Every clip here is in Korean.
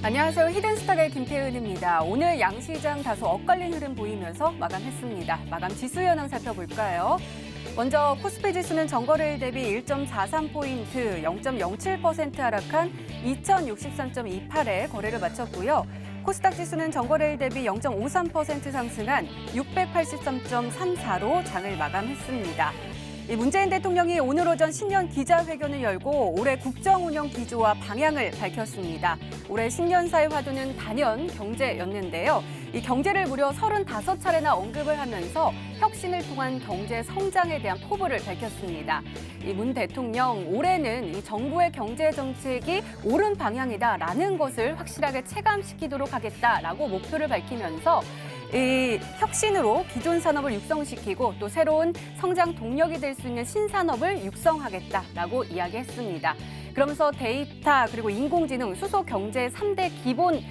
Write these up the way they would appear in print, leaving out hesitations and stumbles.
안녕하세요. 히든스탁의 김태은입니다. 오늘 양시장 다소 엇갈린 흐름 보이면서 마감했습니다. 마감 지수 현황 살펴볼까요? 먼저 코스피 지수는 전거래일 대비 1.43포인트, 0.07% 하락한 2063.28에 거래를 마쳤고요. 코스닥 지수는 전거래일 대비 0.53% 상승한 683.34로 장을 마감했습니다. 문재인 대통령이 오늘 오전 신년 기자회견을 열고 올해 국정 운영 기조와 방향을 밝혔습니다. 올해 신년사의 화두는 단연 경제였는데요. 이 경제를 무려 35차례나 언급을 하면서 혁신을 통한 경제 성장에 대한 포부를 밝혔습니다. 이 문 대통령 올해는 이 정부의 경제 정책이 옳은 방향이다라는 것을 확실하게 체감시키도록 하겠다라고 목표를 밝히면서 이 혁신으로 기존 산업을 육성시키고 또 새로운 성장 동력이 될 수 있는 신산업을 육성하겠다라고 이야기했습니다. 그러면서 데이터 그리고 인공지능, 수소 경제 3대 기반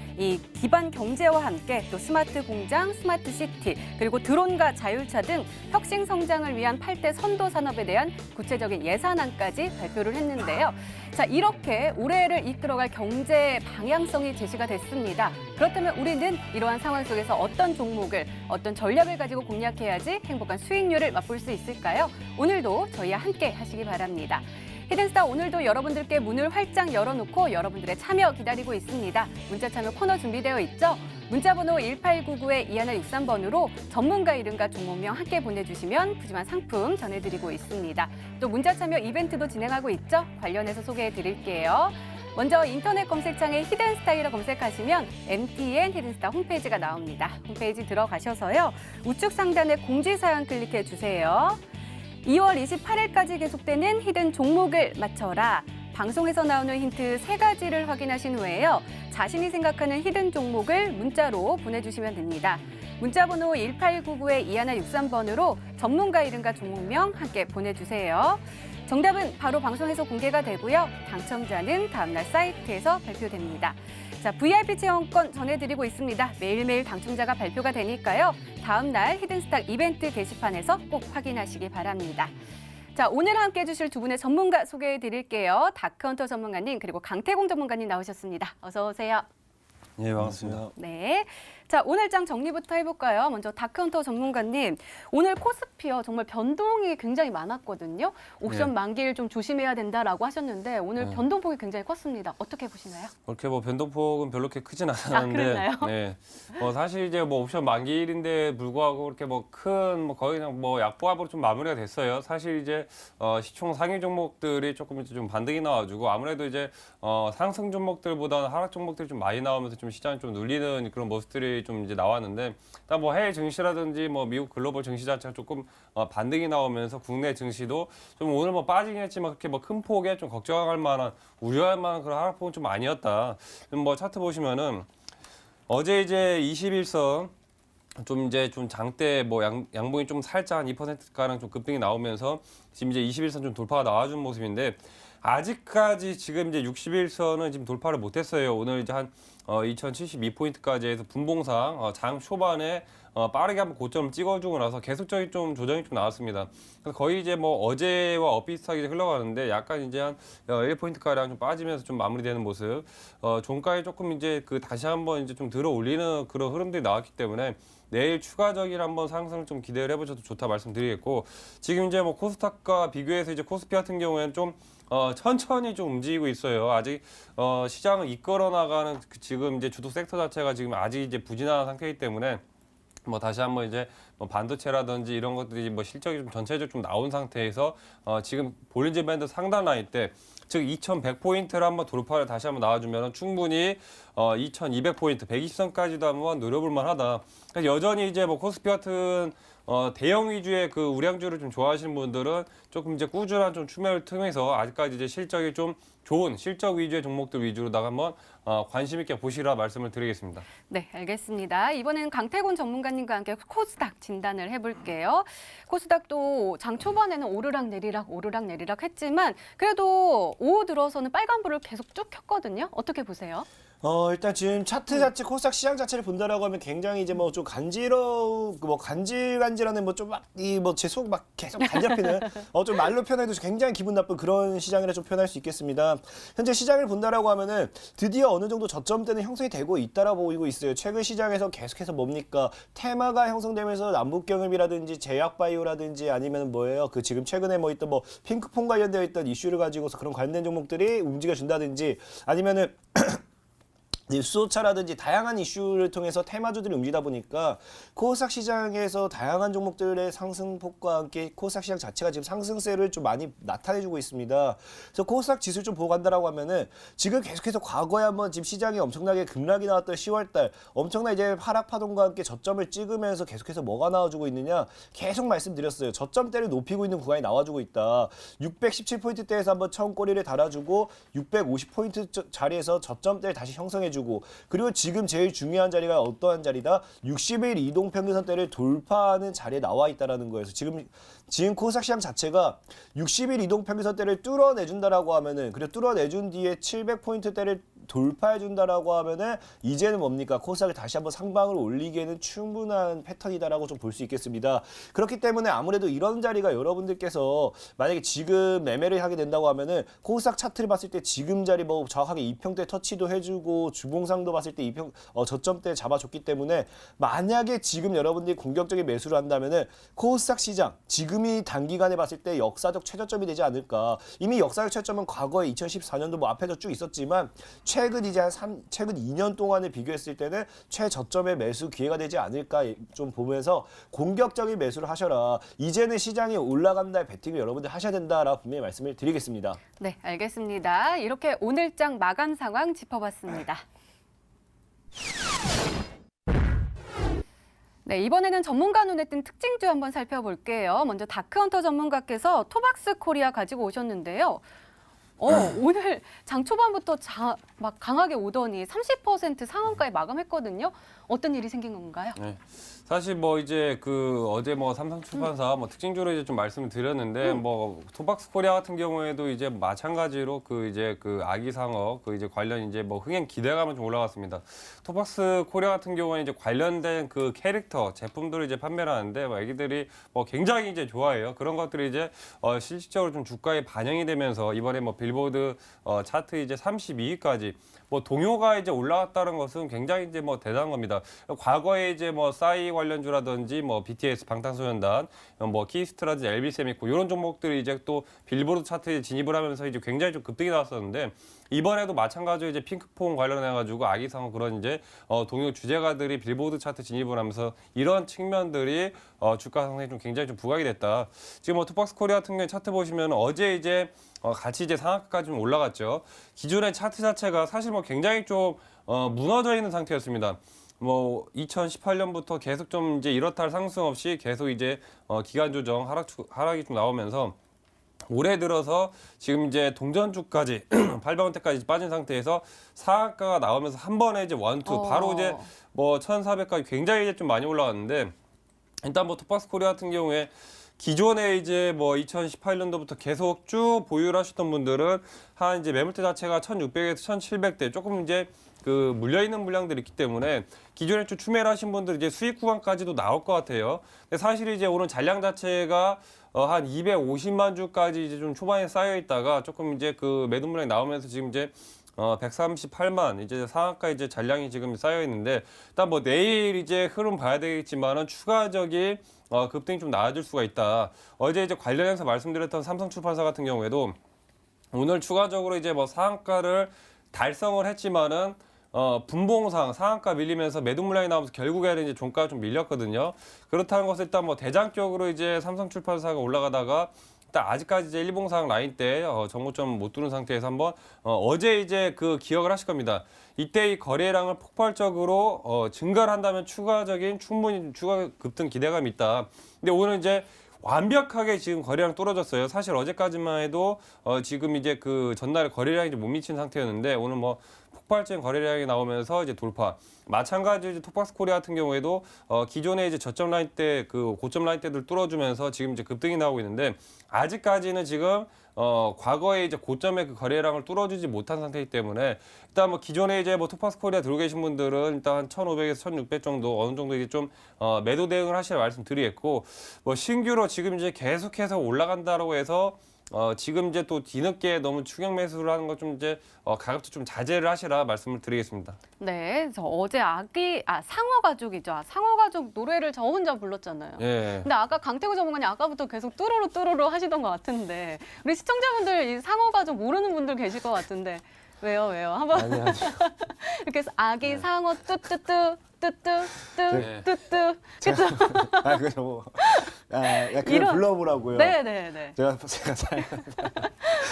경제와 함께 또 스마트 공장, 스마트 시티, 그리고 드론과 자율차 등 혁신 성장을 위한 8대 선도 산업에 대한 구체적인 예산안까지 발표를 했는데요. 자, 이렇게 올해를 이끌어갈 경제 방향성이 제시가 됐습니다. 그렇다면 우리는 이러한 상황 속에서 어떤 종목을, 어떤 전략을 가지고 공략해야지 행복한 수익률을 맛볼 수 있을까요? 오늘도 저희와 함께 하시기 바랍니다. 히든스타 오늘도 여러분들께 문을 활짝 열어놓고 여러분들의 참여 기다리고 있습니다. 문자 참여 코너 준비되어 있죠? 문자번호 1899-2163번으로 전문가 이름과 종목명 함께 보내주시면 푸짐한 상품 전해드리고 있습니다. 또 문자 참여 이벤트도 진행하고 있죠? 관련해서 소개해드릴게요. 먼저 인터넷 검색창에 히든스타이라 검색하시면 MTN 히든스타 홈페이지가 나옵니다. 홈페이지 들어가셔서요. 우측 상단에 공지사연 클릭해주세요. 2월 28일까지 계속되는 히든 종목을 맞춰라. 방송에서 나오는 힌트 3가지를 확인하신 후에요. 자신이 생각하는 히든 종목을 문자로 보내주시면 됩니다. 문자번호 1899-2163번으로 전문가 이름과 종목명 함께 보내주세요. 정답은 바로 방송에서 공개가 되고요. 당첨자는 다음날 사이트에서 발표됩니다. 자, VIP 체험권 전해드리고 있습니다. 매일매일 당첨자가 발표가 되니까요. 다음날 히든스탁 이벤트 게시판에서 꼭 확인하시기 바랍니다. 자, 오늘 함께해 주실 두 분의 전문가 소개해 드릴게요. 다크헌터 전문가님 그리고 강태공 전문가님 나오셨습니다. 어서 오세요. 네, 반갑습니다. 네. 자, 오늘 장 정리부터 해볼까요? 먼저 다크헌터 전문가님, 오늘 코스피요 정말 변동이 굉장히 많았거든요. 옵션 네. 만기일 좀 조심해야 된다라고 하셨는데 오늘 변동폭이 굉장히 컸습니다. 어떻게 보시나요? 그렇게 뭐 변동폭은 별로 그렇게 크진 않았는데, 그랬나요? 네, 사실 이제 뭐 옵션 만기일인데 불구하고 그렇게 뭐 큰 거의 그냥 뭐 약보합으로 좀 마무리가 됐어요. 사실 이제 시총 상위 종목들이 조금 이제 좀 반등이 나와주고 아무래도 이제 상승 종목들보다는 하락 종목들이 좀 많이 나오면서 좀 시장이 좀 눌리는 그런 모습들이 좀 이제 나왔는데, 일단 뭐 해외 증시라든지 뭐 미국 글로벌 증시 자체가 조금 반등이 나오면서 국내 증시도 좀 오늘 뭐 빠지긴 했지만 그렇게 뭐 큰 폭에 좀 걱정할 만한 우려할 만한 그런 하락폭은 좀 아니었다. 뭐 차트 보시면은 어제 이제 21선 좀 이제 좀 장대 뭐 양봉이 좀 살짝 한 2%가량 좀 급등이 나오면서 지금 이제 21선 좀 돌파가 나와준 모습인데, 아직까지 지금 이제 61선은 지금 돌파를 못했어요. 오늘 이제 한 2072포인트까지 해서 분봉상 장 초반에 빠르게 한번 고점을 찍어주고 나서 계속적인 좀 조정이 좀 나왔습니다. 그래서 거의 이제 뭐 어제와 엇비슷하게 흘러가는데 약간 이제 한 1포인트가량 좀 빠지면서 좀 마무리되는 모습. 종가에 조금 이제 그 다시 한번 이제 좀 들어 올리는 그런 흐름들이 나왔기 때문에 내일 추가적인 한번 상승을 좀 기대를 해보셔도 좋다 말씀드리겠고, 지금 이제 뭐 코스닥과 비교해서 이제 코스피 같은 경우에는 좀 천천히 좀 움직이고 있어요. 아직 시장을 이끌어 나가는 지금 이제 주도 섹터 자체가 지금 아직 이제 부진한 상태이기 때문에 뭐 다시 한번 이제 뭐 반도체라든지 이런 것들이 뭐 실적이 좀 전체적으로 좀 나온 상태에서 지금 볼린저 밴드 상단 라인 때, 즉 2100포인트를 한번 돌파를 다시 한번 나와주면 충분히 2200포인트, 120선까지도 한번 노려볼 만하다. 그래서 여전히 이제 뭐 코스피 같은 대형 위주의 그 우량주를 좀 좋아하시는 분들은 조금 이제 꾸준한 좀 추매를 통해서 아직까지 이제 실적이 좀 좋은 실적 위주의 종목들 위주로다가 한번 관심 있게 보시라 말씀을 드리겠습니다. 네, 알겠습니다. 이번엔 강태곤 전문가님과 함께 코스닥 진단을 해볼게요. 코스닥도 장 초반에는 오르락 내리락 했지만 그래도 오후 들어서는 빨간불을 계속 쭉 켰거든요. 어떻게 보세요? 일단 지금 차트 자체, 코스닥 시장 자체를 본다라고 하면 굉장히 이제 뭐 좀 간질간질하는 뭐 좀 막, 제 속 막 계속 간잡히는, 좀 말로 표현해도 굉장히 기분 나쁜 그런 시장이라 좀 표현할 수 있겠습니다. 현재 시장을 본다라고 하면은 드디어 어느 정도 저점대는 형성이 되고 있다라고 보이고 있어요. 최근 시장에서 계속해서 뭡니까? 테마가 형성되면서 남북경협이라든지 제약바이오라든지 아니면 뭐예요? 그 지금 최근에 뭐 있던 뭐 핑크폰 관련되어 있던 이슈를 가지고서 그런 관련 종목들이 움직여준다든지 아니면은 수소차라든지 다양한 이슈를 통해서 테마주들이 움직이다 보니까 코스닥 시장에서 다양한 종목들의 상승폭과 함께 코스닥 시장 자체가 지금 상승세를 좀 많이 나타내주고 있습니다. 그래서 코스닥 지수를 좀 보고 간다라고 하면은 지금 계속해서 과거에 한번 지금 시장이 엄청나게 급락이 나왔던 10월달 엄청난 이제 하락 파동과 함께 저점을 찍으면서 계속해서 뭐가 나와주고 있느냐 계속 말씀드렸어요. 저점대를 높이고 있는 구간이 나와주고 있다. 617포인트대에서 한번 처음 꼬리를 달아주고 650포인트 자리에서 저점대를 다시 형성해주고 그리고 지금 제일 중요한 자리가 어떠한 자리다? 60일 이동평균선대를 돌파하는 자리에 나와 있다는 거예요. 지금 코스닥 시장 자체가 60일 이동평균선대를 뚫어내준다라고 하면은 그리고 뚫어내준 뒤에 700포인트대를 돌파해준다라고 하면은 이제는 뭡니까? 코스닥을 다시 한번 상방으로 올리기에는 충분한 패턴이다라고 좀 볼 수 있겠습니다. 그렇기 때문에 아무래도 이런 자리가 여러분들께서 만약에 지금 매매를 하게 된다고 하면은 코스닥 차트를 봤을 때 지금 자리 뭐 정확하게 2평대 터치도 해주고 주봉상도 봤을 때 2평 저점대 잡아줬기 때문에 만약에 지금 여러분들이 공격적인 매수를 한다면은 코스닥 시장 지금이 단기간에 봤을 때 역사적 최저점이 되지 않을까. 이미 역사적 최저점은 과거에 2014년도 뭐 앞에서 쭉 있었지만 최근 이제 최근 2년 동안을 비교했을 때는 최저점의 매수 기회가 되지 않을까 좀 보면서 공격적인 매수를 하셔라. 이제는 시장이 올라간다의 베팅을 여러분들 하셔야 된다라고 분명히 말씀을 드리겠습니다. 네, 알겠습니다. 이렇게 오늘장 마감 상황 짚어봤습니다. 네, 이번에는 전문가 눈에 띈 특징주 한번 살펴볼게요. 먼저 다크헌터 전문가께서 토박스 코리아 가지고 오셨는데요. 오늘 장 초반부터 막 강하게 오더니 30% 상한가에 마감했거든요. 어떤 일이 생긴 건가요? 네. 사실 뭐 이제 그 어제 뭐 삼성출판사 뭐 특징주로 이제 좀 말씀을 드렸는데 뭐 토박스 코리아 같은 경우에도 이제 마찬가지로 그 이제 그 아기상어 그 이제 관련 이제 뭐 흥행 기대감은 좀 올라갔습니다. 토박스 코리아 같은 경우에 이제 관련된 그 캐릭터 제품들을 이제 판매를 하는데 뭐 애기들이 뭐 굉장히 이제 좋아해요. 그런 것들이 이제 실질적으로 좀 주가에 반영이 되면서 이번에 뭐 빌보드 차트 이제 32위까지 뭐 동요가 이제 올라왔다는 것은 굉장히 이제 뭐 대단한 겁니다. 과거에 이제 뭐 싸이 관련주라든지 뭐 BTS 방탄소년단, 뭐 키스트라든지 엘비스미코 이런 종목들이 이제 또 빌보드 차트에 진입을 하면서 이제 굉장히 좀 급등이 나왔었는데 이번에도 마찬가지로 이제 핑크폰 관련해가지고 아기상어 그런 이제 동요 주제가들이 빌보드 차트 진입을 하면서 이런 측면들이 주가 상승에 좀 굉장히 좀 부각이 됐다. 지금 뭐 토박스 코리아 같은 경우에 차트 보시면 어제 이제 같이 이제 상한가까지 좀 올라갔죠. 기존의 차트 자체가 사실 뭐 굉장히 좀 무너져 있는 상태였습니다. 뭐 2018년부터 계속 좀 이제 이렇다 할 상승 없이 계속 이제 기간 조정 하락이 좀 나오면서 올해 들어서 지금 이제 동전주까지 800원대까지 빠진 상태에서 상한가가 나오면서 한 번에 이제 원투 바로 이제 뭐 1,400까지 굉장히 이제 좀 많이 올라갔는데 일단 뭐 토박스 코리아 같은 경우에 기존에 이제 뭐 2018년도부터 계속 쭉 보유를 하셨던 분들은 한 이제 매물대 자체가 1,600에서 1,700대 조금 이제 그 물려있는 물량들이 있기 때문에 기존에 좀 추매를 하신 분들 이제 수익 구간까지도 나올 것 같아요. 근데 사실 이제 오늘 잔량 자체가 한 250만 주까지 이제 좀 초반에 쌓여 있다가 조금 이제 그 매도 물량이 나오면서 지금 이제 138만 이제 상한가 이제 잔량이 지금 쌓여 있는데 일단 뭐 내일 이제 흐름 봐야 되겠지만은 추가적인 급등이 좀 나아질 수가 있다. 어제 이제 관련해서 말씀드렸던 삼성출판사 같은 경우에도 오늘 추가적으로 이제 뭐 상한가를 달성을 했지만은 분봉상 상한가 밀리면서 매도 물량이 나오면서 결국에는 이제 종가가 좀 밀렸거든요. 그렇다는 것은 일단 뭐 대장격으로 이제 삼성출판사가 올라가다가 일단 아직까지 이제 일봉상 라인 때 정고점 못 뚫은 상태에서 한번 어제 이제 그 기억을 하실 겁니다. 이때 이 거래량을 폭발적으로 증가를 한다면 충분히 추가 급등 기대감이 있다. 근데 오늘 이제 완벽하게 지금 거래량 떨어졌어요. 사실 어제까지만 해도 지금 이제 그 전날에 거래량이 못 미친 상태였는데 오늘 뭐 폭발적인 거래량이 나오면서 이제 돌파. 마찬가지로 톡박스 코리아 같은 경우에도 기존에 이제 저점 라인 때 그 고점 라인 때들 뚫어주면서 지금 이제 급등이 나오고 있는데 아직까지는 지금 과거에 이제 고점의 그 거래량을 뚫어주지 못한 상태이기 때문에 일단 뭐 기존에 이제 뭐 톡박스 코리아 들고 계신 분들은 일단 한 1,500에서 1,600 정도 어느 정도 이제 좀 매도 대응을 하시라 말씀드리겠고 뭐 신규로 지금 이제 계속해서 올라간다라고 해서 지금 이제 또 뒤늦게 너무 추격 매수를 하는 거 좀 이제 가급적 좀 자제를 하시라 말씀을 드리겠습니다. 네, 저 어제 상어 가족이죠. 상어 가족 노래를 저 혼자 불렀잖아요. 예. 근데 아까 강태구 전문가님 아까부터 계속 뚜루루 하시던 것 같은데 우리 시청자분들 이 상어 가족 모르는 분들 계실 것 같은데 왜요? 한번 아니. 이렇게 해서 아기 상어 뚜뚜뚜 네. 뚜뚜 그쵸? 그거 뭐, 그걸 이런- 불러보라고요. 네네네. 제가 잘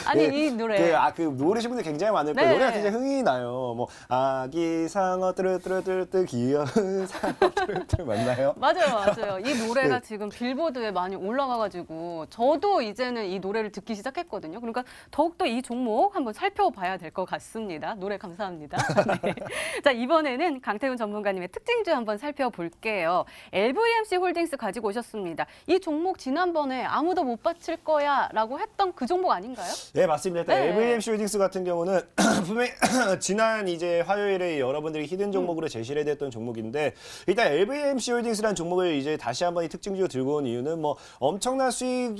아니 그, 이 노래 그 모르시는 분들 굉장히 많을 거예요. 네. 노래가 굉장히 흥이 나요. 뭐 아기 상어 뚜루뚜루뚜루 귀여운 상어 뚜루뚜루 맞나요? 맞아요. 이 노래가 네. 지금 빌보드에 많이 올라가가지고 저도 이제는 이 노래를 듣기 시작했거든요. 그러니까 더욱더 이 종목 한번 살펴봐야 될 것 같습니다. 노래 감사합니다. 네. 자, 이번에는 강태훈 전문가님의 특징주 한번 살펴볼게요. LVMC 홀딩스 가지고 오셨습니다. 이 종목 지난번에 아무도 못 받칠 거야 라고 했던 그 종목 아닌가요? 네, 맞습니다. 일단 네. LVMC 홀딩스 같은 경우는 분명히 지난 이제 화요일에 여러분들이 히든 종목으로 제시를 해드렸던 종목인데 일단 LVMC 홀딩스라는 종목을 이제 다시 한번 이 특징주로 들고 온 이유는 뭐 엄청난 수익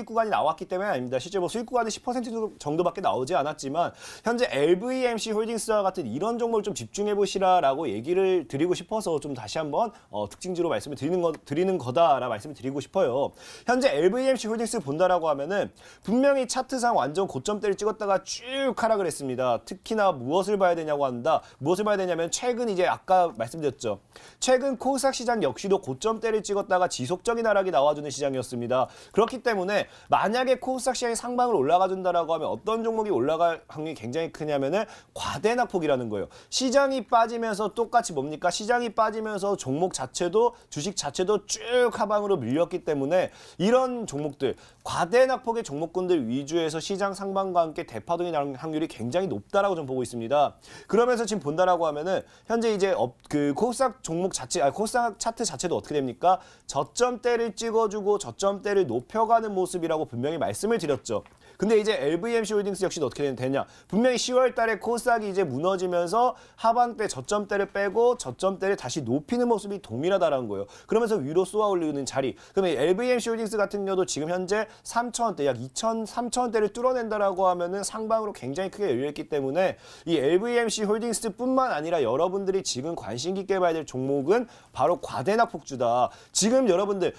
구간이 나왔기 때문에 아닙니다. 실제 뭐 수익 구간이 10% 정도밖에 나오지 않았지만 현재 LVMC 홀딩스와 같은 이런 종목을 좀 집중해 보시라라고 얘기를 드리고 싶어서 좀 다시 한번 특징주로 말씀을 드리는 거다라 말씀을 드리고 싶어요. 현재 LVMC 홀딩스 본다라고 하면은 분명히 차트상 완전 고점대를 찍었다가 쭉 하락을 했습니다. 특히나 무엇을 봐야 되냐고 한다. 무엇을 봐야 되냐면 최근 이제 아까 말씀드렸죠. 최근 코스닥 시장 역시도 고점대를 찍었다가 지속적인 하락이 나와주는 시장이었습니다. 그렇기 때문에 만약에 코스닥 시장이 상방을 올라가 준다라고 하면 어떤 종목이 올라갈 확률이 굉장히 크냐면은 과대낙폭이라는 거예요. 시장이 빠지면서 똑같이 뭡니까? 시장이 빠지면서 종목 자체도 주식 자체도 쭉 하방으로 밀렸기 때문에 이런 종목들 과대낙폭의 종목군들 위주에서 시장 상방과 함께 대파동이 나는 확률이 굉장히 높다라고 좀 보고 있습니다. 그러면서 지금 본다라고 하면은 현재 이제 그 코스닥 종목 자체, 코스닥 차트 자체도 어떻게 됩니까? 저점대를 찍어주고 저점대를 높여가는 모습이라고 분명히 말씀을 드렸죠. 근데 이제 LVMC 홀딩스 역시도 어떻게 되냐? 분명히 10월 달에 코스닥이 이제 무너지면서 하반대 저점대를 빼고 저점대를 다시 높이는 모습이 동일하다라는 거예요. 그러면서 위로 쏘아 올리는 자리. 그러면 LVMC 홀딩스 같은 경우도 지금 현재 3,000원대, 약 3,000원대를 뚫어낸다라고 하면은 상방으로 굉장히 크게 열려있기 때문에 이 LVMC 홀딩스뿐만 아니라 여러분들이 지금 관심 깊게 봐야 될 종목은 바로 과대낙폭주다. 지금 여러분들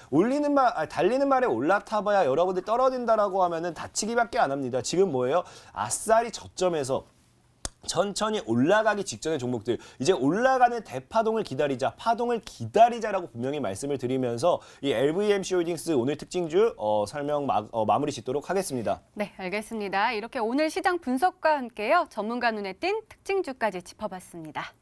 달리는 말에 올라타봐야 여러분들 떨어진다라고 하면은 다치기밖에 안 합니다. 지금 뭐예요? 아싸리 저점에서 천천히 올라가기 직전의 종목들 이제 올라가는 대파동을 기다리자 파동을 기다리자라고 분명히 말씀을 드리면서 이 LVMC 홀딩스 오늘 특징주 설명 마무리 짓도록 하겠습니다. 네, 알겠습니다. 이렇게 오늘 시장 분석과 함께요. 전문가 눈에 띈 특징주까지 짚어봤습니다.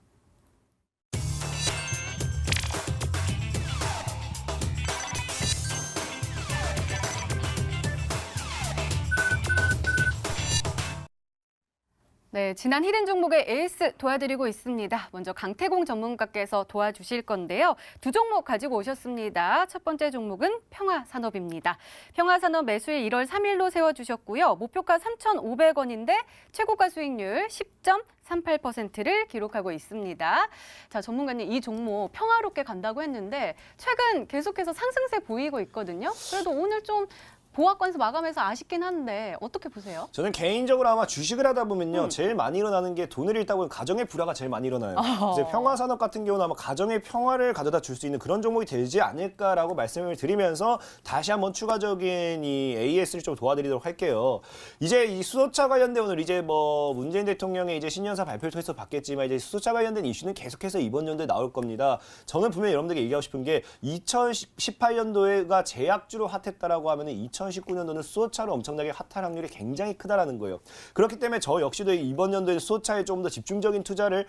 네, 지난 히든 종목의 에이스 도와드리고 있습니다. 먼저 강태공 전문가께서 도와주실 건데요. 두 종목 가지고 오셨습니다. 첫 번째 종목은 평화산업입니다. 평화산업 매수일 1월 3일로 세워주셨고요. 목표가 3,500원인데 최고가 수익률 10.38%를 기록하고 있습니다. 자, 전문가님, 이 종목 평화롭게 간다고 했는데 최근 계속해서 상승세 보이고 있거든요. 그래도 오늘 좀 보합권에서 마감해서 아쉽긴 한데 어떻게 보세요? 저는 개인적으로 아마 주식을 하다 보면요. 제일 많이 일어나는 게 돈을 잃다 보면 가정의 불화가 제일 많이 일어나요. 이제 평화산업 같은 경우는 아마 가정의 평화를 가져다 줄 수 있는 그런 종목이 되지 않을까라고 말씀을 드리면서 다시 한번 추가적인 이 AS를 좀 도와드리도록 할게요. 이제 이 수소차 관련된 오늘 이제 뭐 문재인 대통령의 이제 신년사 발표를 통해서 봤겠지만 이제 수소차 관련된 이슈는 계속해서 이번 연도에 나올 겁니다. 저는 분명히 여러분들에게 얘기하고 싶은 게 2018년도가 제약주로 핫했다라고 하면은 2019년도는 수소차로 엄청나게 핫할 확률이 굉장히 크다라는 거예요. 그렇기 때문에 저 역시도 이번 연도에 수소차에 조금 더 집중적인 투자를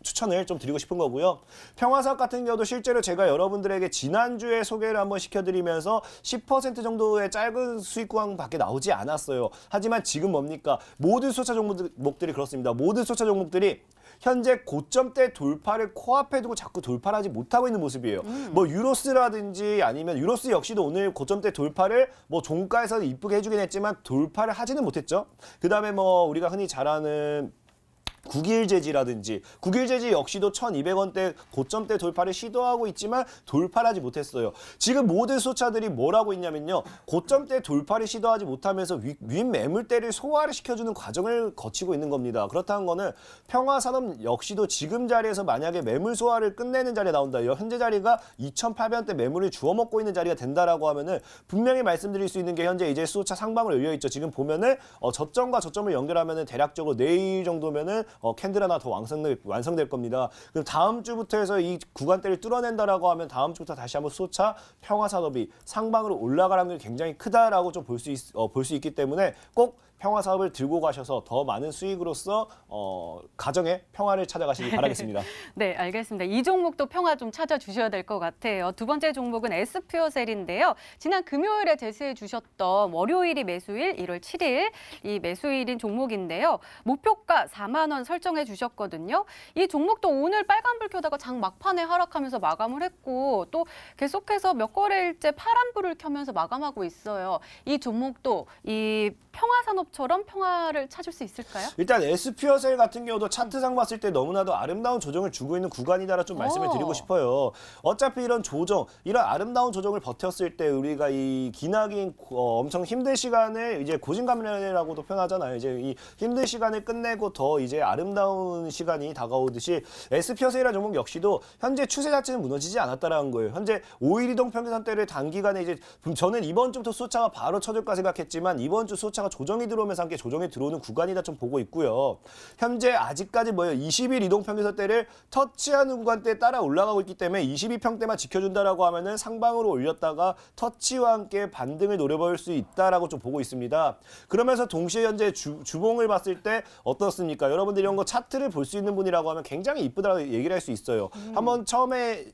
추천을 좀 드리고 싶은 거고요. 평화사업 같은 경우도 실제로 제가 여러분들에게 지난주에 소개를 한번 시켜드리면서 10% 정도의 짧은 수익 구간밖에 나오지 않았어요. 하지만 지금 뭡니까? 모든 수소차 종목들이 그렇습니다. 모든 수소차 종목들이 현재 고점대 돌파를 코앞에 두고 자꾸 돌파를 하지 못하고 있는 모습이에요. 뭐 유로스라든지 아니면 유로스 역시도 오늘 고점대 돌파를 뭐 종가에서 이쁘게 해주긴 했지만 돌파를 하지는 못했죠. 그다음에 뭐 우리가 흔히 잘 아는 국일제지라든지 국일제지 역시도 1,200원대 고점대 돌파를 시도하고 있지만 돌파를 하지 못했어요. 지금 모든 수소차들이 뭘 하고 있냐면요. 고점대 돌파를 시도하지 못하면서 윗매물대를 소화를 시켜주는 과정을 거치고 있는 겁니다. 그렇다는 거는 평화산업 역시도 지금 자리에서 만약에 매물 소화를 끝내는 자리에 나온다. 현재 자리가 2,800원대 매물을 주워먹고 있는 자리가 된다라고 하면은 분명히 말씀드릴 수 있는 게 현재 이제 수소차 상방을 열려 있죠. 지금 보면은 저점과 저점을 연결하면은 대략적으로 내일 정도면은 캔들 하나 더 완성될 겁니다. 그럼 다음 주부터 해서 이 구간대를 뚫어낸다라고 하면 다음 주부터 다시 한번 수소차 평화산업이 상방으로 올라갈 확률이 굉장히 크다라고 좀 볼 수 있기 때문에 꼭 평화사업을 들고 가셔서 더 많은 수익으로서 가정의 평화를 찾아가시기 바라겠습니다. 네, 알겠습니다. 이 종목도 평화 좀 찾아주셔야 될 것 같아요. 두 번째 종목은 S퓨어셀인데요. 지난 금요일에 제시해 주셨던 월요일이 매수일 1월 7일 이 매수일인 종목인데요. 목표가 4만 원 설정해 주셨거든요. 이 종목도 오늘 빨간불 켜다가 장 막판에 하락하면서 마감을 했고 또 계속해서 몇 거래일째 파란불을 켜면서 마감하고 있어요. 이 종목도 이 평화산업처럼 평화를 찾을 수 있을까요? 일단 S퓨어셀 같은 경우도 차트상 봤을 때 너무나도 아름다운 조정을 주고 있는 구간이다라 좀 말씀을 드리고 싶어요. 어차피 이런 조정, 이런 아름다운 조정을 버텼을 때 우리가 이 기나긴 엄청 힘든 시간을 이제 고진감래라고도 표현하잖아요. 이제 이 힘든 시간을 끝내고 더 이제 아름다운 시간이 다가오듯이 S퓨어셀이라는 종목 역시도 현재 추세 자체는 무너지지 않았다라는 거예요. 현재 5일 이동 평균선대를 단기간에 이제 저는 이번 주부터 수소차가 바로 쳐줄까 생각했지만 이번 주 수소차가 조정이 들어오면서 함께 조정이 들어오는 구간이다 좀 보고 있고요. 현재 아직까지 20일 이동평균선대를 터치하는 구간대에 따라 올라가고 있기 때문에 22평대만 지켜준다라고 하면은 상방으로 올렸다가 터치와 함께 반등을 노려볼 수 있다라고 좀 보고 있습니다. 그러면서 동시에 현재 주봉을 봤을 때 어떻습니까? 여러분들이 이런 거 차트를 볼 수 있는 분이라고 하면 굉장히 이쁘다고 얘기를 할 수 있어요. 한번 처음에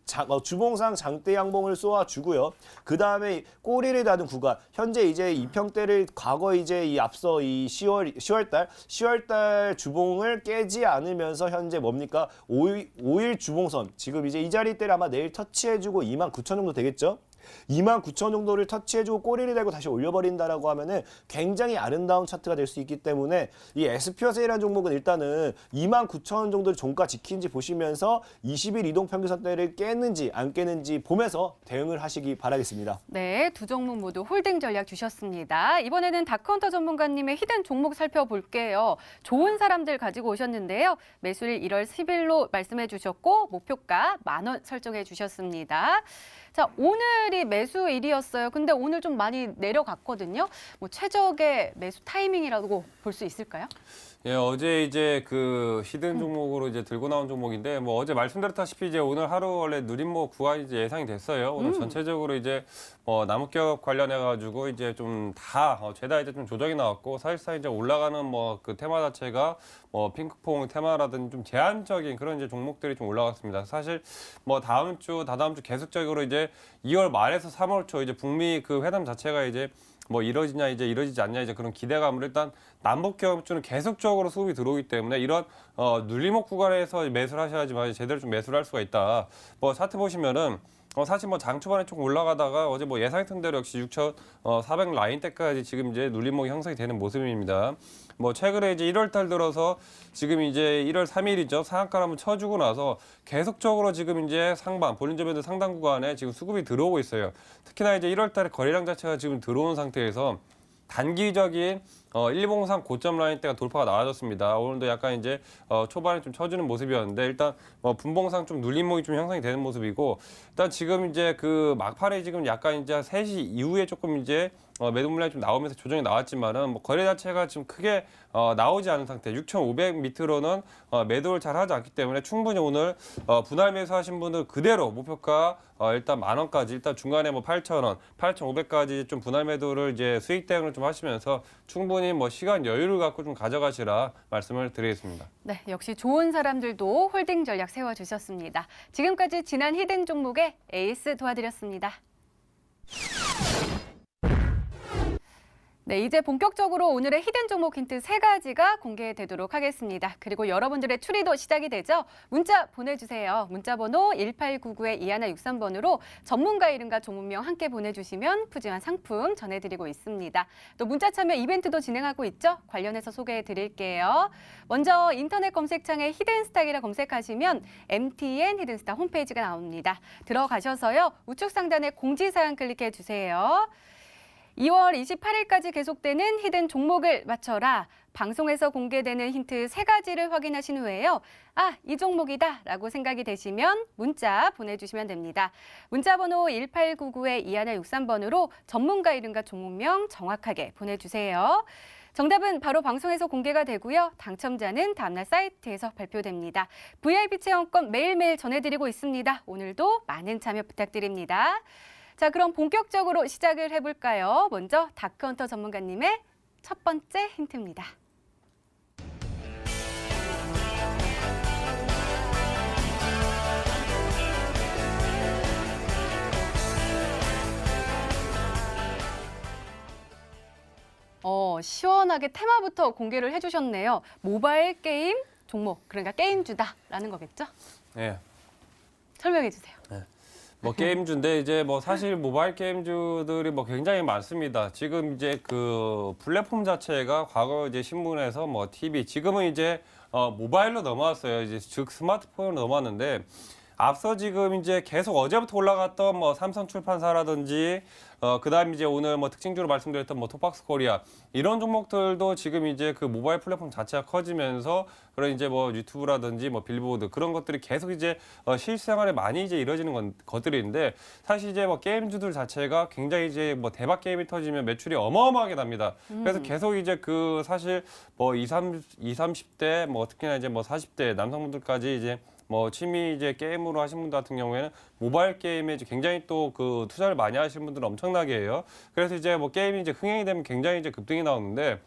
주봉상 장대 양봉을 쏘아주고요. 그 다음에 꼬리를 다는 구간, 현재 이제 2평대를 과거 이제 이 앞서 이 10월달 주봉을 깨지 않으면서 현재 뭡니까? 5일 주봉선 지금 이제 이 자리대를 아마 내일 터치해주고 29,000 정도 되겠죠? 29,000 정도를 터치해주고 꼬리를 대고 다시 올려버린다라고 하면은 굉장히 아름다운 차트가 될 수 있기 때문에 이 S퓨어셀이라는 종목은 일단은 29,000 정도를 종가 지킨지 보시면서 20일 이동평균선대를 깼는지 안 깼는지 보면서 대응을 하시기 바라겠습니다. 네, 두 종목 모두 홀딩 전략 주셨습니다. 이번에는 다크헌터 전문가님의 히든 종목 살펴볼게요. 좋은 사람들 가지고 오셨는데요. 매수일 1월 10일로 말씀해 주셨고 목표가 10,000원 설정해 주셨습니다. 자, 오늘이 매수일이었어요. 근데 오늘 좀 많이 내려갔거든요. 뭐 최적의 매수 타이밍이라고 볼 수 있을까요? 예, 어제 이제 그 히든 종목으로 이제 들고 나온 종목인데 뭐 어제 말씀드렸다시피 이제 오늘 하루 원래 누림목 구간이 이제 예상이 됐어요. 오늘 전체적으로 이제 남흑기업 관련해 가지고 이제 좀 다 죄다 이제 좀 조정이 나왔고 사실상 이제 올라가는 뭐 그 테마 자체가 핑크퐁 테마라든지 좀 제한적인 그런 이제 종목들이 좀 올라갔습니다. 사실 뭐 다음 주 다다음 주 계속적으로 이제 2월 말에서 3월 초 이제 북미 그 회담 자체가 이제 뭐 이루어지냐 이제 이루어지지 않냐 이제 그런 기대감을 일단 남북 기업주는 계속적으로 수급이 들어오기 때문에 이런 눌림목 구간에서 매수를 하셔야지만 제대로 좀 매수를 할 수가 있다. 뭐 차트 보시면은 사실 뭐 장 초반에 조금 올라가다가 어제 뭐 예상했던 대로 역시 6,400 라인대까지 지금 이제 눌림목이 형성이 되는 모습입니다. 뭐 최근에 이제 1월 달 들어서 지금 이제 1월 3일이죠. 상한가를 한번 쳐주고 나서 계속적으로 지금 이제 상방, 볼린저밴드 상단 구간에 지금 수급이 들어오고 있어요. 특히나 이제 1월 달에 거래량 자체가 지금 들어온 상태에서 단기적인 일봉상 고점 라인대가 돌파가 나와졌습니다. 오늘도 약간 이제 초반에 좀 쳐주는 모습이었는데 일단 분봉상 좀 눌림목이 좀 형성이 되는 모습이고 일단 지금 이제 그 막판에 지금 약간 이제 3시 이후에 조금 이제 매도 물량이 좀 나오면서 조정이 나왔지만은 뭐 거래 자체가 지금 크게 나오지 않은 상태. 6,500 밑으로는 매도를 잘 하지 않기 때문에 충분히 오늘 분할 매수하신 분들 그대로 목표가 일단 10,000원까지 일단 중간에 뭐 8,000원, 8,500까지 좀 분할 매도를 이제 수익 대응을 좀 하시면서 충분히 뭐 시간 여유를 갖고 좀 가져가시라 말씀을 드리겠습니다. 네, 역시 좋은 사람들도 홀딩 전략 세워주셨습니다. 지금까지 지난 히든 종목의 에이스 도와드렸습니다. 네, 이제 본격적으로 오늘의 히든 종목 힌트 3가지가 공개되도록 하겠습니다. 그리고 여러분들의 추리도 시작이 되죠. 문자 보내주세요. 문자 번호 1899-2163번으로 전문가 이름과 종목명 함께 보내주시면 푸짐한 상품 전해드리고 있습니다. 또 문자 참여 이벤트도 진행하고 있죠. 관련해서 소개해드릴게요. 먼저 인터넷 검색창에 히든스탁이라 검색하시면 MTN 히든스탁 홈페이지가 나옵니다. 들어가셔서요. 우측 상단에 공지사항 클릭해주세요. 2월 28일까지 계속되는 히든 종목을 맞춰라. 방송에서 공개되는 힌트 3가지를 확인하신 후에요. 아, 이 종목이다 라고 생각이 되시면 문자 보내주시면 됩니다. 문자 번호 1899-2163번으로 전문가 이름과 종목명 정확하게 보내주세요. 정답은 바로 방송에서 공개가 되고요. 당첨자는 다음날 사이트에서 발표됩니다. VIP 체험권 매일매일 전해드리고 있습니다. 오늘도 많은 참여 부탁드립니다. 자, 그럼 본격적으로 시작을 해볼까요? 먼저 다크헌터 전문가님의 첫 번째 힌트입니다. 시원하게 테마부터 공개를 해주셨네요. 모바일 게임 종목, 그러니까 게임주다라는 거겠죠? 네. 설명해 주세요. 뭐 게임주인데 이제 뭐 사실 모바일 게임주들이 뭐 굉장히 많습니다. 지금 이제 그 플랫폼 자체가 과거 이제 신문에서 뭐 TV 지금은 이제 모바일로 넘어왔어요. 이제 즉 스마트폰으로 넘어왔는데 앞서 지금 이제 계속 어제부터 올라갔던 뭐 삼성출판사라든지 그다음 이제 오늘 뭐 특징주로 말씀드렸던 뭐 톱박스 코리아 이런 종목들도 지금 이제 그 모바일 플랫폼 자체가 커지면서 그런 이제 뭐 유튜브라든지 뭐 빌보드 그런 것들이 계속 이제 실생활에 많이 이제 이루어지는 것들인데 사실 이제 뭐 게임주들 자체가 굉장히 이제 뭐 대박 게임이 터지면 매출이 어마어마하게 납니다. 그래서 계속 이제 그 사실 뭐 20, 30대 뭐 특히나 이제 뭐 40대 남성분들까지 이제 뭐 취미 이제 게임으로 하신 분들 같은 경우에는 모바일 게임에 이제 굉장히 또 그 투자를 많이 하시는 분들은 엄청나게 해요. 그래서 이제 뭐 게임이 이제 흥행이 되면 굉장히 이제 급등이 나오는데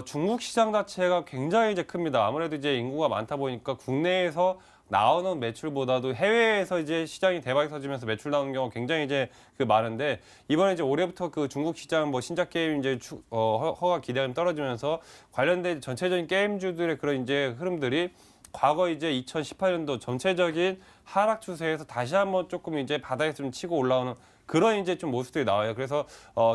중국 시장 자체가 굉장히 이제 큽니다. 아무래도 이제 인구가 많다 보니까 국내에서 나오는 매출보다도 해외에서 이제 시장이 대박이 터지면서 매출 나오는 경우가 굉장히 이제 그 많은데 이번에 이제 올해부터 그 중국 시장 뭐 신작 게임 이제 허가 기대가 좀 떨어지면서 관련된 전체적인 게임주들의 그런 이제 흐름들이 과거 이제 2018년도 전체적인 하락 추세에서 다시 한번 조금 이제 바닥에서 좀 치고 올라오는 그런 이제 좀 모습들이 나와요. 그래서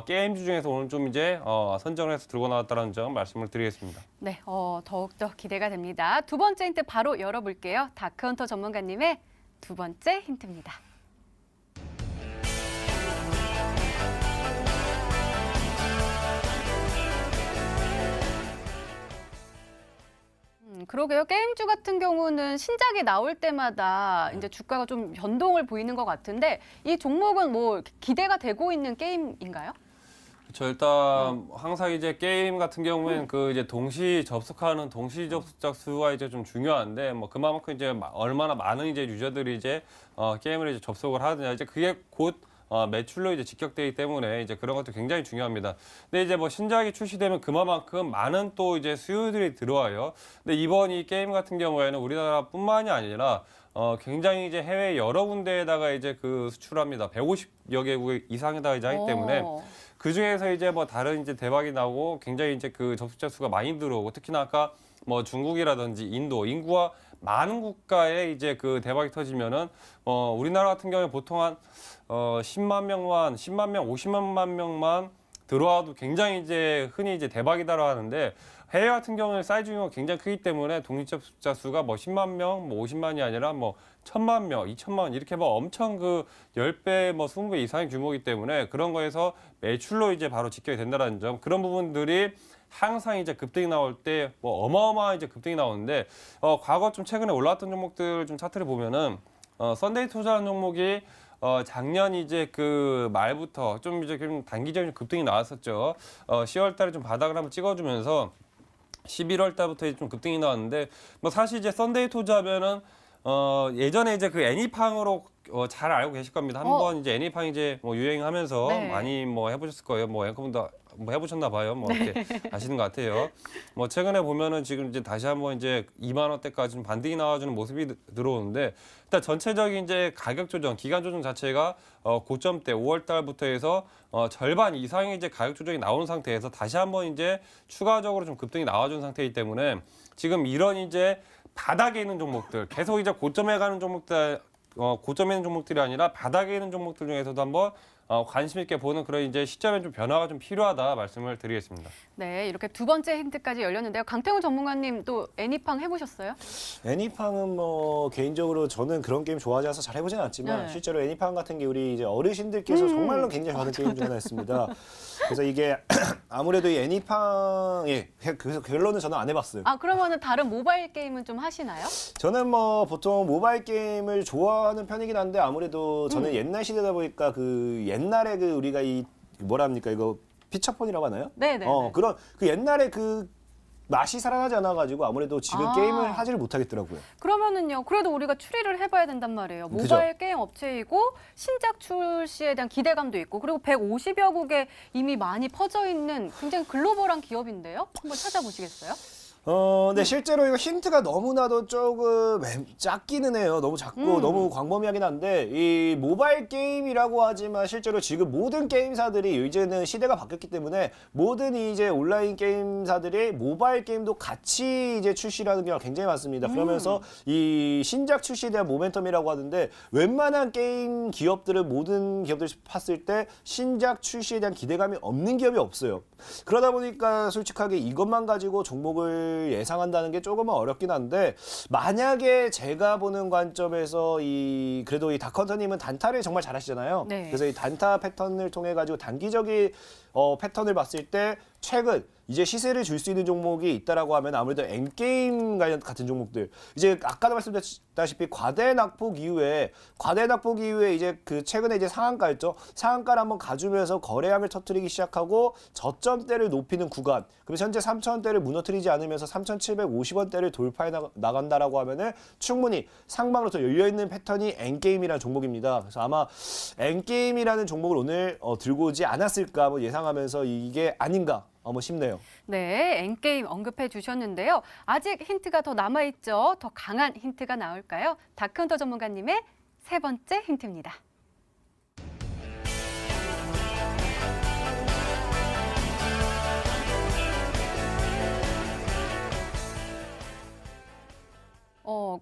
게임주 중에서 오늘 좀 이제 선정을 해서 들고 나왔다는 점 말씀을 드리겠습니다. 네, 더욱더 기대가 됩니다. 두 번째 힌트 바로 열어볼게요. 다크헌터 전문가님의 두 번째 힌트입니다. 그러게요. 게임주 같은 경우는 신작이 나올 때마다 이제 주가가 좀 변동을 보이는 것 같은데 이 종목은 뭐 기대가 되고 있는 게임인가요? 저 일단 항상 이제 게임 같은 경우에는 그 이제 동시 접속하는 동시 접속자 수가 이제 좀 중요한데 뭐 그만큼 이제 얼마나 많은 이제 유저들이 이제 게임을 이제 접속을 하느냐 이제 그게 곧 매출로 이제 직격되기 때문에 이제 그런 것도 굉장히 중요합니다. 근데 이제 뭐 신작이 출시되면 그만큼 많은 또 이제 수요들이 들어와요. 근데 이번 이 게임 같은 경우에는 우리나라뿐만이 아니라 굉장히 이제 해외 여러 군데에다가 이제 그 수출합니다. 150여 개국 이상에다가 이제 하기 때문에 그 중에서 이제 뭐 다른 이제 대박이 나고 굉장히 이제 그 접속자 수가 많이 들어오고 특히나 아까 뭐 중국이라든지 인도 인구와 많은 국가에 이제 그 대박이 터지면은 우리나라 같은 경우에 보통 한 10만 명, 50만 명만 들어와도 굉장히 이제 흔히 이제 대박이다라고 하는데 해외 같은 경우는 사이즈 규모가 굉장히 크기 때문에 독립 접속자 수가 뭐 10만 명, 뭐 50만이 아니라 뭐 1,000만 명, 2천만 이렇게 뭐 엄청 그 10배, 뭐 20배 이상의 규모이기 때문에 그런 거에서 매출로 이제 바로 직결이 된다는 점 그런 부분들이 항상 이제 급등이 나올 때 뭐 어마어마한 이제 급등이 나오는데 과거 좀 최근에 올라왔던 종목들 좀 차트를 보면은 썬데이 투자라는 종목이 작년 이제 그 말부터 좀 이제 좀 단기적인 급등이 나왔었죠. 10월 달에 좀 바닥을 한번 찍어주면서 11월 달부터 좀 급등이 나왔는데 뭐 사실 이제 썬데이 투자면은 예전에 이제 그 애니팡으로 잘 알고 계실 겁니다. 한번 이제 애니팡 이제 뭐 유행하면서 네. 많이 뭐 해보셨을 거예요. 뭐 앵커분도 뭐 해보셨나 봐요. 뭐 이렇게 아시는 것 같아요. 뭐 최근에 보면은 지금 이제 다시 한번 이제 2만 원대까지 좀 반등이 나와주는 모습이 들어오는데 일단 전체적인 이제 가격 조정, 기간 조정 자체가 고점대 5월 달부터 해서 절반 이상의 이제 가격 조정이 나온 상태에서 다시 한번 이제 추가적으로 좀 급등이 나와준 상태이기 때문에 지금 이런 이제 바닥에 있는 종목들 계속 이제 고점에 가는 종목들 고점에 있는 종목들이 아니라 바닥에 있는 종목들 중에서도 한번 관심 있게 보는 그런 이제 시점에 좀 변화가 좀 필요하다 말씀을 드리겠습니다. 네, 이렇게 두 번째 힌트까지 열렸는데요. 강태훈 전문가님 또 애니팡 해보셨어요? 애니팡은 뭐 개인적으로 저는 그런 게임 좋아하지 않아서 잘 해보진 않았지만 네. 실제로 애니팡 같은 게 우리 이제 어르신들께서 정말로 굉장히 좋아하는 게임 중 하나였습니다. 그래서 이게 아무래도 이 애니팡의 그래서 결론은 저는 안 해봤어요. 아, 그러면은 다른 모바일 게임은 좀 하시나요? 저는 뭐 보통 모바일 게임을 좋아하는 편이긴 한데 아무래도 저는 옛날 시대다 보니까 그 옛날에 그 우리가 이 뭐라 합니까 이거 피처폰이라고 하나요? 네네. 그런 그 옛날에 그 맛이 살아나지 않아가지고 아무래도 지금 아. 게임을 하지를 못하겠더라고요. 그러면은요, 그래도 우리가 추리를 해봐야 된단 말이에요. 모바일 게임 업체이고 신작 출시에 대한 기대감도 있고 그리고 150여 국에 이미 많이 퍼져 있는 굉장히 글로벌한 기업인데요. 한번 찾아보시겠어요? 근데 실제로 이거 힌트가 너무나도 조금 작기는 해요. 너무 작고 너무 광범위하긴 한데 이 모바일 게임이라고 하지만 실제로 지금 모든 게임사들이 이제는 시대가 바뀌었기 때문에 모든 이제 온라인 게임사들이 모바일 게임도 같이 이제 출시라는 경우가 굉장히 많습니다. 그러면서 이 신작 출시에 대한 모멘텀이라고 하는데 웬만한 게임 기업들은 모든 기업들이 봤을 때 신작 출시에 대한 기대감이 없는 기업이 없어요. 그러다 보니까 솔직하게 이것만 가지고 종목을 예상한다는 게 조금은 어렵긴 한데 만약에 제가 보는 관점에서 그래도 이 닥헌터님은 단타를 정말 잘하시잖아요. 네. 그래서 이 단타 패턴을 통해 가지고 단기적인 패턴을 봤을 때 최근 이제 시세를 줄 수 있는 종목이 있다라고 하면 아무래도 엔게임 관련 같은 종목들 이제 아까도 말씀드렸다시피 과대 낙폭 이후에 이제 그 최근에 이제 상한가였죠. 상한가를 한번 가주면서 거래량을 터뜨리기 시작하고 저점대를 높이는 구간. 그럼 현재 3,000원대를 무너뜨리지 않으면서 3,750원대를 돌파해 나간다라고 하면은 충분히 상방으로 더 열려 있는 패턴이 엔게임이라는 종목입니다. 그래서 아마 엔게임이라는 종목을 오늘 들고 오지 않았을까 한번 예상하면서 이게 아닌가 한번 싶네요. 네, 엔게임 언급해 주셨는데요. 아직 힌트가 더 남아있죠. 더 강한 힌트가 나올까요? 다크헌터 전문가님의 세 번째 힌트입니다.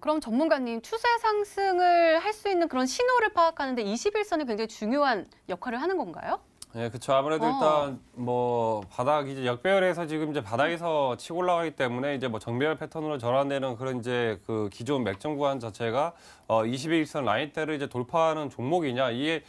그럼 전문가님, 추세 상승을 할 수 있는 그런 신호를 파악하는데 21선이 굉장히 중요한 역할을 하는 건가요? 네, 그렇죠. 아무래도 일단 뭐 바닥 이제 역배열에서 지금 이제 바닥에서 치고 올라가기 때문에 이제 뭐 정배열 패턴으로 전환되는 그런 이제 그 기존 맥점 구간 자체가 21선 라인대를 이제 돌파하는 종목이냐 이게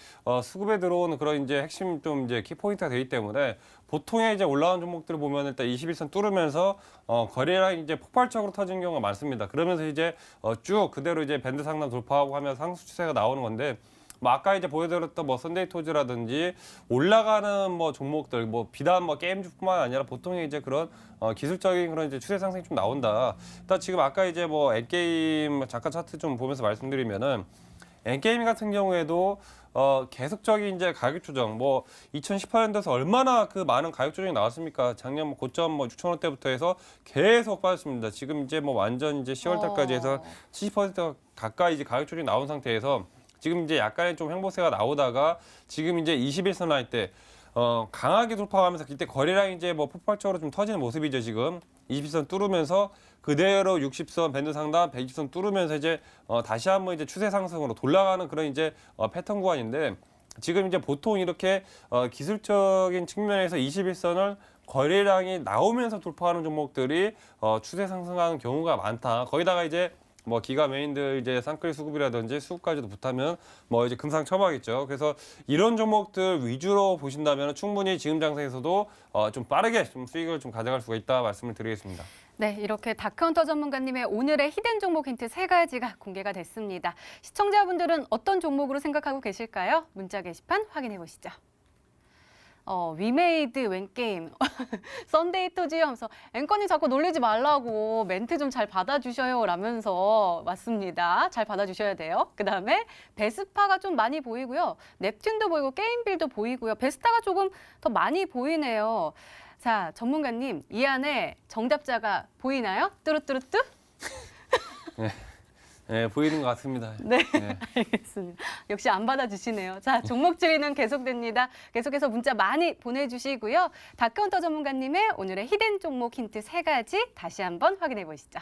수급에 들어오는 그런 이제 핵심 좀 이제 키포인트가 되기 때문에 보통의 이제 올라온 종목들을 보면 일단 21선 뚫으면서 거래량이 이제 폭발적으로 터진 경우가 많습니다. 그러면서 이제 쭉 그대로 이제 밴드 상단 돌파하고 하면 상승 추세가 나오는 건데. 뭐 아까 이제 보여드렸던 뭐 썬데이 토즈라든지 올라가는 뭐 종목들 뭐 비단 뭐 게임주뿐만 아니라 보통의 이제 그런 기술적인 그런 이제 추세 상승이 좀 나온다. 일단 지금 아까 이제 뭐 엔게임 잠깐 차트 좀 보면서 말씀드리면은 엔게임 같은 경우에도 계속적인 이제 가격 조정 뭐 2018년도에서 얼마나 그 많은 가격 조정이 나왔습니까? 작년 뭐 고점 뭐 6,000원대부터 해서 계속 빠졌습니다. 지금 이제 뭐 완전 이제 10월 달까지 해서 70% 가까이 이제 가격 조정이 나온 상태에서 지금 이제 약간의 좀 횡보세가 나오다가 지금 이제 21선 라인 때 강하게 돌파하면서 그때 거래량이 이제 뭐 폭발적으로 좀 터지는 모습이죠. 지금 20선 뚫으면서 그대로 60선 밴드 상단 120선 뚫으면서 이제 다시 한번 이제 추세 상승으로 돌아가는 그런 이제 패턴 구간인데 지금 이제 보통 이렇게 기술적인 측면에서 21선을 거래량이 나오면서 돌파하는 종목들이 추세 상승하는 경우가 많다. 거기다가 이제 뭐 기가 메인들 이제 쌍끌 수급이라든지 수급까지도 붙으면 뭐 이제 금상첨화겠죠. 그래서 이런 종목들 위주로 보신다면 충분히 지금 장세에서도 좀 빠르게 좀 수익을 좀 가져갈 수가 있다 말씀을 드리겠습니다. 네, 이렇게 다크헌터 전문가님의 오늘의 히든 종목 힌트 3가지가 공개가 됐습니다. 시청자분들은 어떤 종목으로 생각하고 계실까요? 문자 게시판 확인해 보시죠. 위메이드 웬게임 썬데이 토지 하면서 앵커님 자꾸 놀리지 말라고 멘트 좀 잘 받아주셔요 라면서 맞습니다. 잘 받아주셔야 돼요. 그다음에 베스파가 좀 많이 보이고요. 넵튠도 보이고 게임빌도 보이고요. 베스타가 조금 더 많이 보이네요. 자, 전문가님 이 안에 정답자가 보이나요? 뚜루뚜루뚜? 네, 보이는 것 같습니다. 네, 알겠습니다. 역시 안 받아주시네요. 자, 종목 주의는 계속됩니다. 계속해서 문자 많이 보내주시고요. 다크헌터 전문가님의 오늘의 히든 종목 힌트 3가지 다시 한번 확인해 보시죠.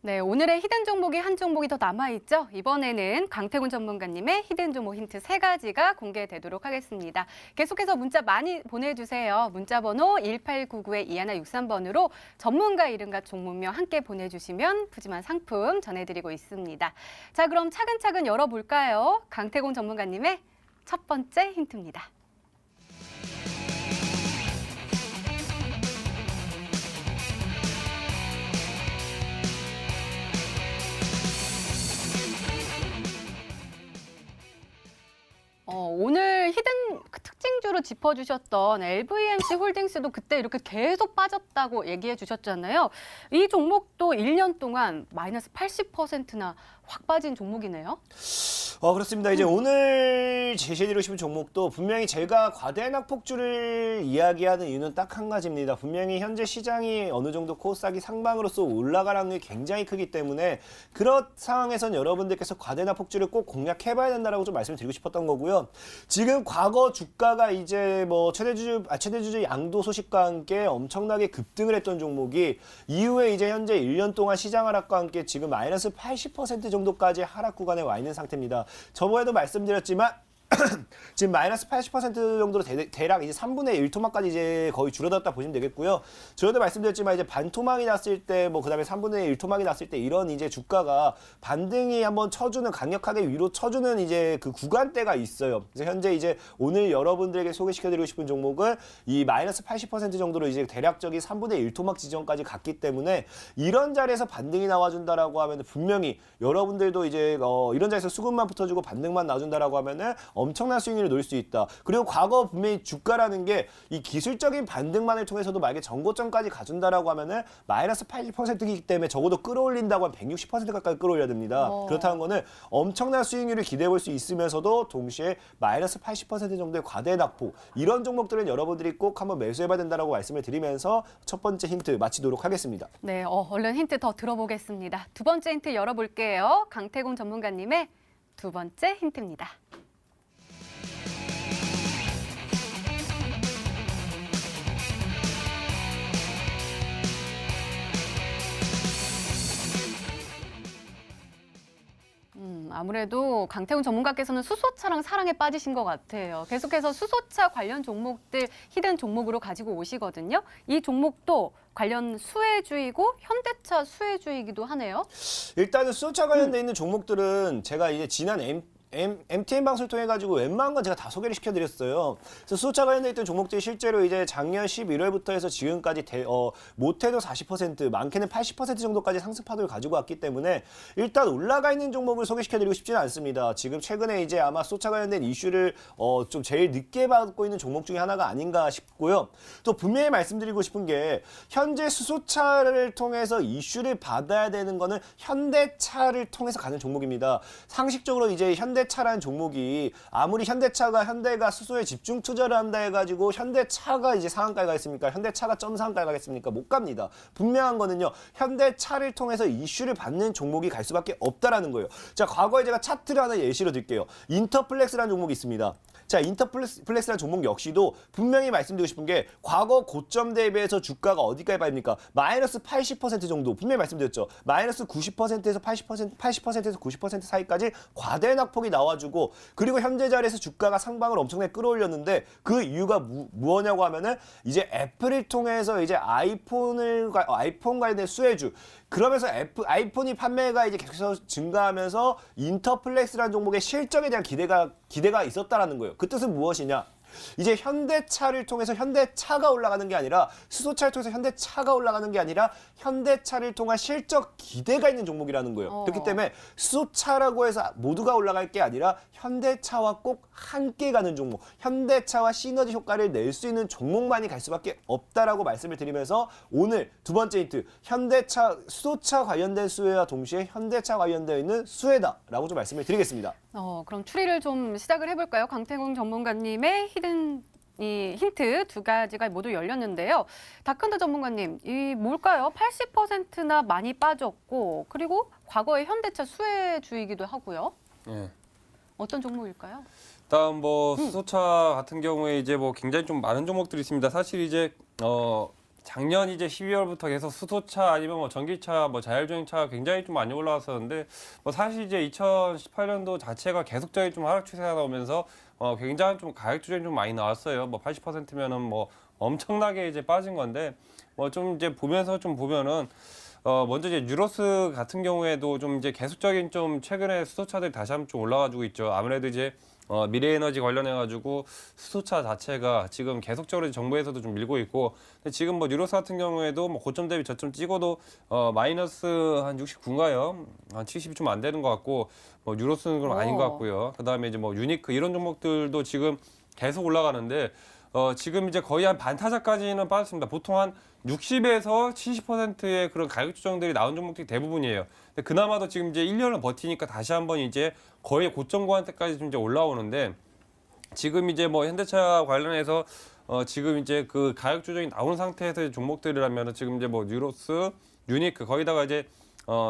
네, 오늘의 히든 종목이 한 종목이 더 남아있죠. 이번에는 강태군 전문가님의 히든 종목 힌트 3가지가 공개되도록 하겠습니다. 계속해서 문자 많이 보내주세요. 문자 번호 1899-2163번으로 전문가 이름과 종목명 함께 보내주시면 푸짐한 상품 전해드리고 있습니다. 자, 그럼 차근차근 열어볼까요? 강태군 전문가님의 첫 번째 힌트입니다. 오늘 히든 특징주로 짚어주셨던 LVMC 홀딩스도 그때 이렇게 계속 빠졌다고 얘기해 주셨잖아요. 이 종목도 1년 동안 마이너스 80%나 확 빠진 종목이네요. 그렇습니다. 이제 오늘 제시해드리고 싶은 종목도 분명히 제가 과대한 낙폭주를 이야기하는 이유는 딱 한 가지입니다. 분명히 현재 시장이 어느 정도 코스닥이 상방으로서 올라갈 확률이 굉장히 크기 때문에 그런 상황에선 여러분들께서 과대한 낙폭주를 꼭 공략해봐야 된다라고 좀 말씀을 드리고 싶었던 거고요. 지금 과거 주가가 이제 뭐 최대주주 양도 소식과 함께 엄청나게 급등을 했던 종목이 이후에 이제 현재 1년 동안 시장 하락과 함께 지금 마이너스 80% 정도까지 하락 구간에 와 있는 상태입니다. 저번에도 말씀드렸지만 지금 마이너스 80% 정도로 대략 이제 3분의 1 토막까지 이제 거의 줄어들었다 보시면 되겠고요. 저도 말씀드렸지만 이제 반 토막이 났을 때 뭐 그다음에 3분의 1 토막이 났을 때 이런 이제 주가가 반등이 한번 쳐주는 강력하게 위로 쳐주는 이제 그 구간대가 있어요. 그래서 현재 이제 오늘 여러분들에게 소개시켜드리고 싶은 종목은 이 마이너스 80% 정도로 이제 대략적인 3분의 1 토막 지점까지 갔기 때문에 이런 자리에서 반등이 나와준다라고 하면 분명히 여러분들도 이제 이런 자리에서 수급만 붙어주고 반등만 나와준다라고 하면은 엄청난 수익률을 노릴 수 있다. 그리고 과거 분명히 주가라는 게 이 기술적인 반등만을 통해서도 만약에 전고점까지 가준다라고 하면은 마이너스 80%이기 때문에 적어도 끌어올린다고 하면 160% 가까이 끌어올려야 됩니다. 그렇다는 거는 엄청난 수익률을 기대해 볼 수 있으면서도 동시에 마이너스 80% 정도의 과대 낙폭 이런 종목들은 여러분들이 꼭 한번 매수해봐야 된다라고 말씀을 드리면서 첫 번째 힌트 마치도록 하겠습니다. 네, 얼른 힌트 더 들어보겠습니다. 두 번째 힌트 열어볼게요. 강태공 전문가님의 두 번째 힌트입니다. 아무래도 강태훈 전문가께서는 수소차랑 사랑에 빠지신 것 같아요. 계속해서 수소차 관련 종목들 히든 종목으로 가지고 오시거든요. 이 종목도 관련 수혜주이고 현대차 수혜주이기도 하네요. 일단은 수소차 관련돼 있는 종목들은 제가 이제 지난 MTN 방송을 통해 가지고 웬만한 건 제가 다 소개를 시켜드렸어요. 그래서 수소차 관련돼 있던 종목들이 실제로 이제 작년 11월부터 해서 지금까지 못해도 40%, 많게는 80% 정도까지 상승 파도를 가지고 왔기 때문에 일단 올라가 있는 종목을 소개시켜드리고 싶지는 않습니다. 지금 최근에 이제 아마 수소차 관련된 이슈를 좀 제일 늦게 받고 있는 종목 중에 하나가 아닌가 싶고요. 또 분명히 말씀드리고 싶은 게 현재 수소차를 통해서 이슈를 받아야 되는 거는 현대차를 통해서 가는 종목입니다. 상식적으로 이제 현대 현대차라는 종목이 아무리 현대가 수소에 집중 투자를 한다 해가지고 현대차가 이제 상한가에 가겠습니까? 현대차가 점상한가에 가겠습니까? 못 갑니다. 분명한 거는요. 현대차를 통해서 이슈를 받는 종목이 갈 수밖에 없다라는 거예요. 자, 과거에 제가 차트를 하나 예시로 드릴게요. 인터플렉스라는 종목이 있습니다. 자, 인터플렉스라는 종목 역시도 분명히 말씀드리고 싶은 게 과거 고점 대비해서 주가가 어디까지 빠집니까? 마이너스 80% 정도 분명히 말씀드렸죠. 마이너스 90%에서 80%에서 90% 사이까지 과대 낙폭이 나와주고 그리고 현재 자리에서 주가가 상방을 엄청나게 끌어올렸는데 그 이유가 무엇냐고 하면은 이제 애플을 통해서 이제 아이폰 관련된 수혜주 그러면서 아이폰이 판매가 이제 계속 증가하면서 인터플렉스라는 종목의 실적에 대한 기대가 있었다라는 거예요. 그 뜻은 무엇이냐? 이제 현대차를 통해서 현대차가 올라가는 게 아니라 수소차를 통해서 현대차가 올라가는 게 아니라 현대차를 통한 실적 기대가 있는 종목이라는 거예요. 그렇기 때문에 수소차라고 해서 모두가 올라갈 게 아니라 현대차와 꼭 함께 가는 종목, 현대차와 시너지 효과를 낼 수 있는 종목만이 갈 수밖에 없다라고 말씀을 드리면서 오늘 두 번째 힌트, 현대차, 수소차 관련된 수혜와 동시에 현대차 관련되어 있는 수혜다라고 좀 말씀을 드리겠습니다. 그럼 추리를 좀 시작을 해볼까요? 강태공 전문가님의 이 힌트 두 가지가 모두 열렸는데요. 다큰더 전문가님, 이 뭘까요? 80%나 많이 빠졌고 그리고 과거의 현대차 수혜주이기도 하고요. 예. 어떤 종목일까요? 일단 뭐 수소차 같은 경우에 이제 뭐 굉장히 좀 많은 종목들이 있습니다. 사실 이제 작년 이제 12월부터 계속 수소차 아니면 뭐 전기차, 뭐 자율주행차 굉장히 좀 많이 올라왔었는데 뭐 사실 이제 2018년도 자체가 계속적인 좀 하락 추세가 나오면서 굉장히 좀 가격 조정이 좀 많이 나왔어요. 뭐 80%면은 뭐 엄청나게 이제 빠진 건데 뭐 좀 이제 보면서 좀 보면은 먼저 이제 유로스 같은 경우에도 좀 이제 계속적인 좀 최근에 수소차들이 다시 한번 좀 올라가지고 있죠. 아무래도 이제 미래에너지 관련해가지고 수소차 자체가 지금 계속적으로 정부에서도 좀 밀고 있고, 근데 지금 뭐 유로스 같은 경우에도 뭐 고점 대비 저점 찍어도 마이너스 한 69인가요? 한 70이 좀 안 되는 것 같고, 뭐 유로스는 그럼 아닌 것 같고요. 그다음에 이제 뭐 유니크 이런 종목들도 지금 계속 올라가는데 지금 이제 거의 한 반타작까지는 빠졌습니다. 보통 한 60에서 70%의 그런 가격 조정들이 나온 종목들이 대부분이에요. 근데 그나마도 지금 이제 1년을 버티니까 다시 한번 이제 거의 고점 구간대까지 좀 이제 올라오는데, 지금 이제 뭐 현대차 관련해서 지금 이제 그 가격 조정이 나온 상태에서의 종목들이라면 지금 이제 뭐 뉴로스, 유니크 거기다가 이제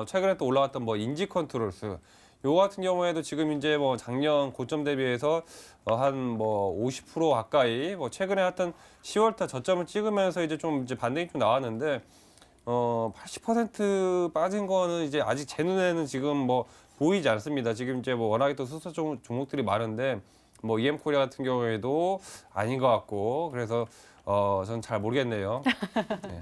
최근에 또 올라왔던 뭐 인지 컨트롤스 요 같은 경우에도 지금 이제 뭐 작년 고점 대비해서 한 뭐 50% 가까이 뭐 최근에 하여튼 10월달 저점을 찍으면서 이제 좀 이제 반등이 좀 나왔는데 80% 빠진 거는 이제 아직 제 눈에는 지금 뭐 보이지 않습니다. 지금 이제 뭐 워낙에 또 수소 종목들이 많은데 뭐 EM 코리아 같은 경우에도 아닌 것 같고, 그래서 저는 잘 모르겠네요. 네.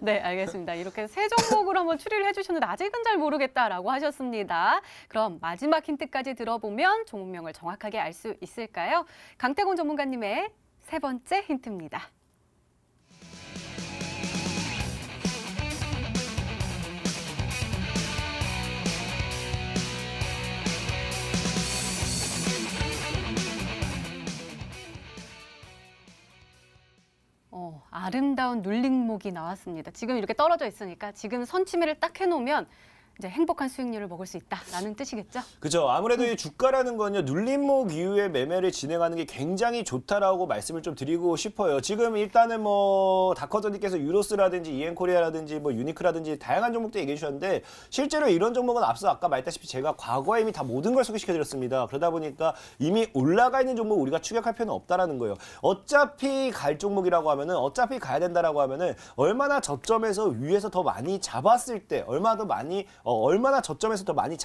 네, 알겠습니다. 이렇게 세 종목으로 한번 추리를 해주셨는데 아직은 잘 모르겠다라고 하셨습니다. 그럼 마지막 힌트까지 들어보면 종목명을 정확하게 알 수 있을까요? 강태공 전문가님의 세 번째 힌트입니다. 아름다운 눌림목이 나왔습니다. 지금 이렇게 떨어져 있으니까 지금 선취매를 딱 해놓으면 이제 행복한 수익률을 먹을 수 있다라는 뜻이겠죠? 그렇죠. 아무래도 이 주가라는 건요, 눌림목 이후에 매매를 진행하는 게 굉장히 좋다라고 말씀을 좀 드리고 싶어요. 지금 일단은 뭐 다커전님께서 유로스라든지 이엔코리아라든지 뭐 유니크라든지 다양한 종목들 얘기해 주셨는데, 실제로 이런 종목은 앞서 아까 말했다시피 제가 과거에 이미 다 모든 걸 소개시켜 드렸습니다. 그러다 보니까 이미 올라가 있는 종목 우리가 추격할 필요는 없다라는 거예요. 어차피 갈 종목이라고 하면은, 어차피 가야 된다라고 하면은 얼마나 저점에서 위에서 더 많이 잡았을 때, 얼마나 저점에서 더 많이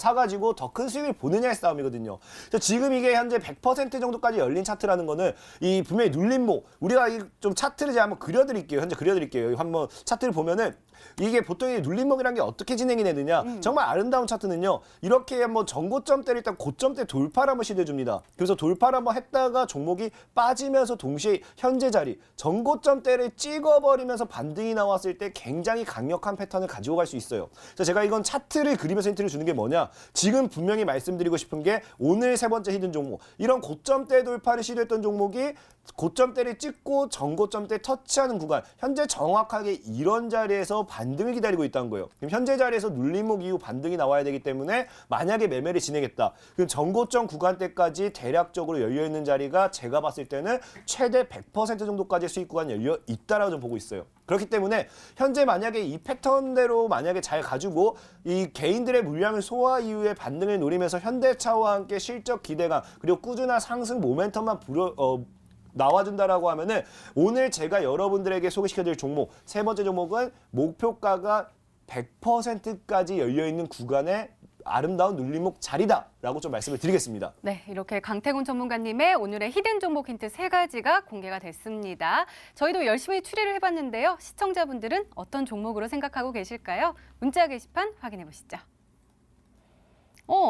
사가지고 더 큰 수익을 보느냐의 싸움이거든요. 그래서 지금 이게 현재 100% 정도까지 열린 차트라는 거는 이 분명히 눌림목, 우리가 좀 차트를 제가 한번 그려드릴게요. 현재 그려드릴게요. 한번 차트를 보면은 이게 보통 이 눌림목이라는 게 어떻게 진행이 되느냐. 정말 아름다운 차트는요, 이렇게 한번 전고점대를 일단 고점대 돌파를 한번 시도해줍니다. 그래서 돌파를 한번 했다가 종목이 빠지면서 동시에 현재 자리 전고점대를 찍어버리면서 반등이 나왔을 때 굉장히 강력한 패턴을 가지고 갈 수 있어요. 그래서 제가 이건 차트를 그리면서 힌트를 주는 게 뭐냐, 지금 분명히 말씀드리고 싶은 게 오늘 세 번째 히든 종목, 이런 고점대 돌파를 시도했던 종목이 고점대를 찍고 전고점대 터치하는 구간, 현재 정확하게 이런 자리에서 반등을 기다리고 있다는 거예요. 그럼 현재 자리에서 눌림목 이후 반등이 나와야 되기 때문에 만약에 매매를 진행했다. 그럼 전고점 구간대까지 대략적으로 열려있는 자리가 제가 봤을 때는 최대 100% 정도까지 수익 구간 열려 있다라고 좀 보고 있어요. 그렇기 때문에 현재 만약에 이 패턴대로 만약에 잘 가지고 이 개인들의 물량을 소화 이후에 반등을 노리면서 현대차와 함께 실적 기대감 그리고 꾸준한 상승 모멘텀만 나와준다라고 하면은 오늘 제가 여러분들에게 소개시켜드릴 종목 세 번째 종목은 목표가가 100%까지 열려있는 구간에 아름다운 눌림목 자리다라고 좀 말씀을 드리겠습니다. 네, 이렇게 강태곤 전문가님의 오늘의 히든 종목 힌트 3가지가 공개가 됐습니다. 저희도 열심히 추리를 해봤는데요. 시청자분들은 어떤 종목으로 생각하고 계실까요? 문자 게시판 확인해 보시죠.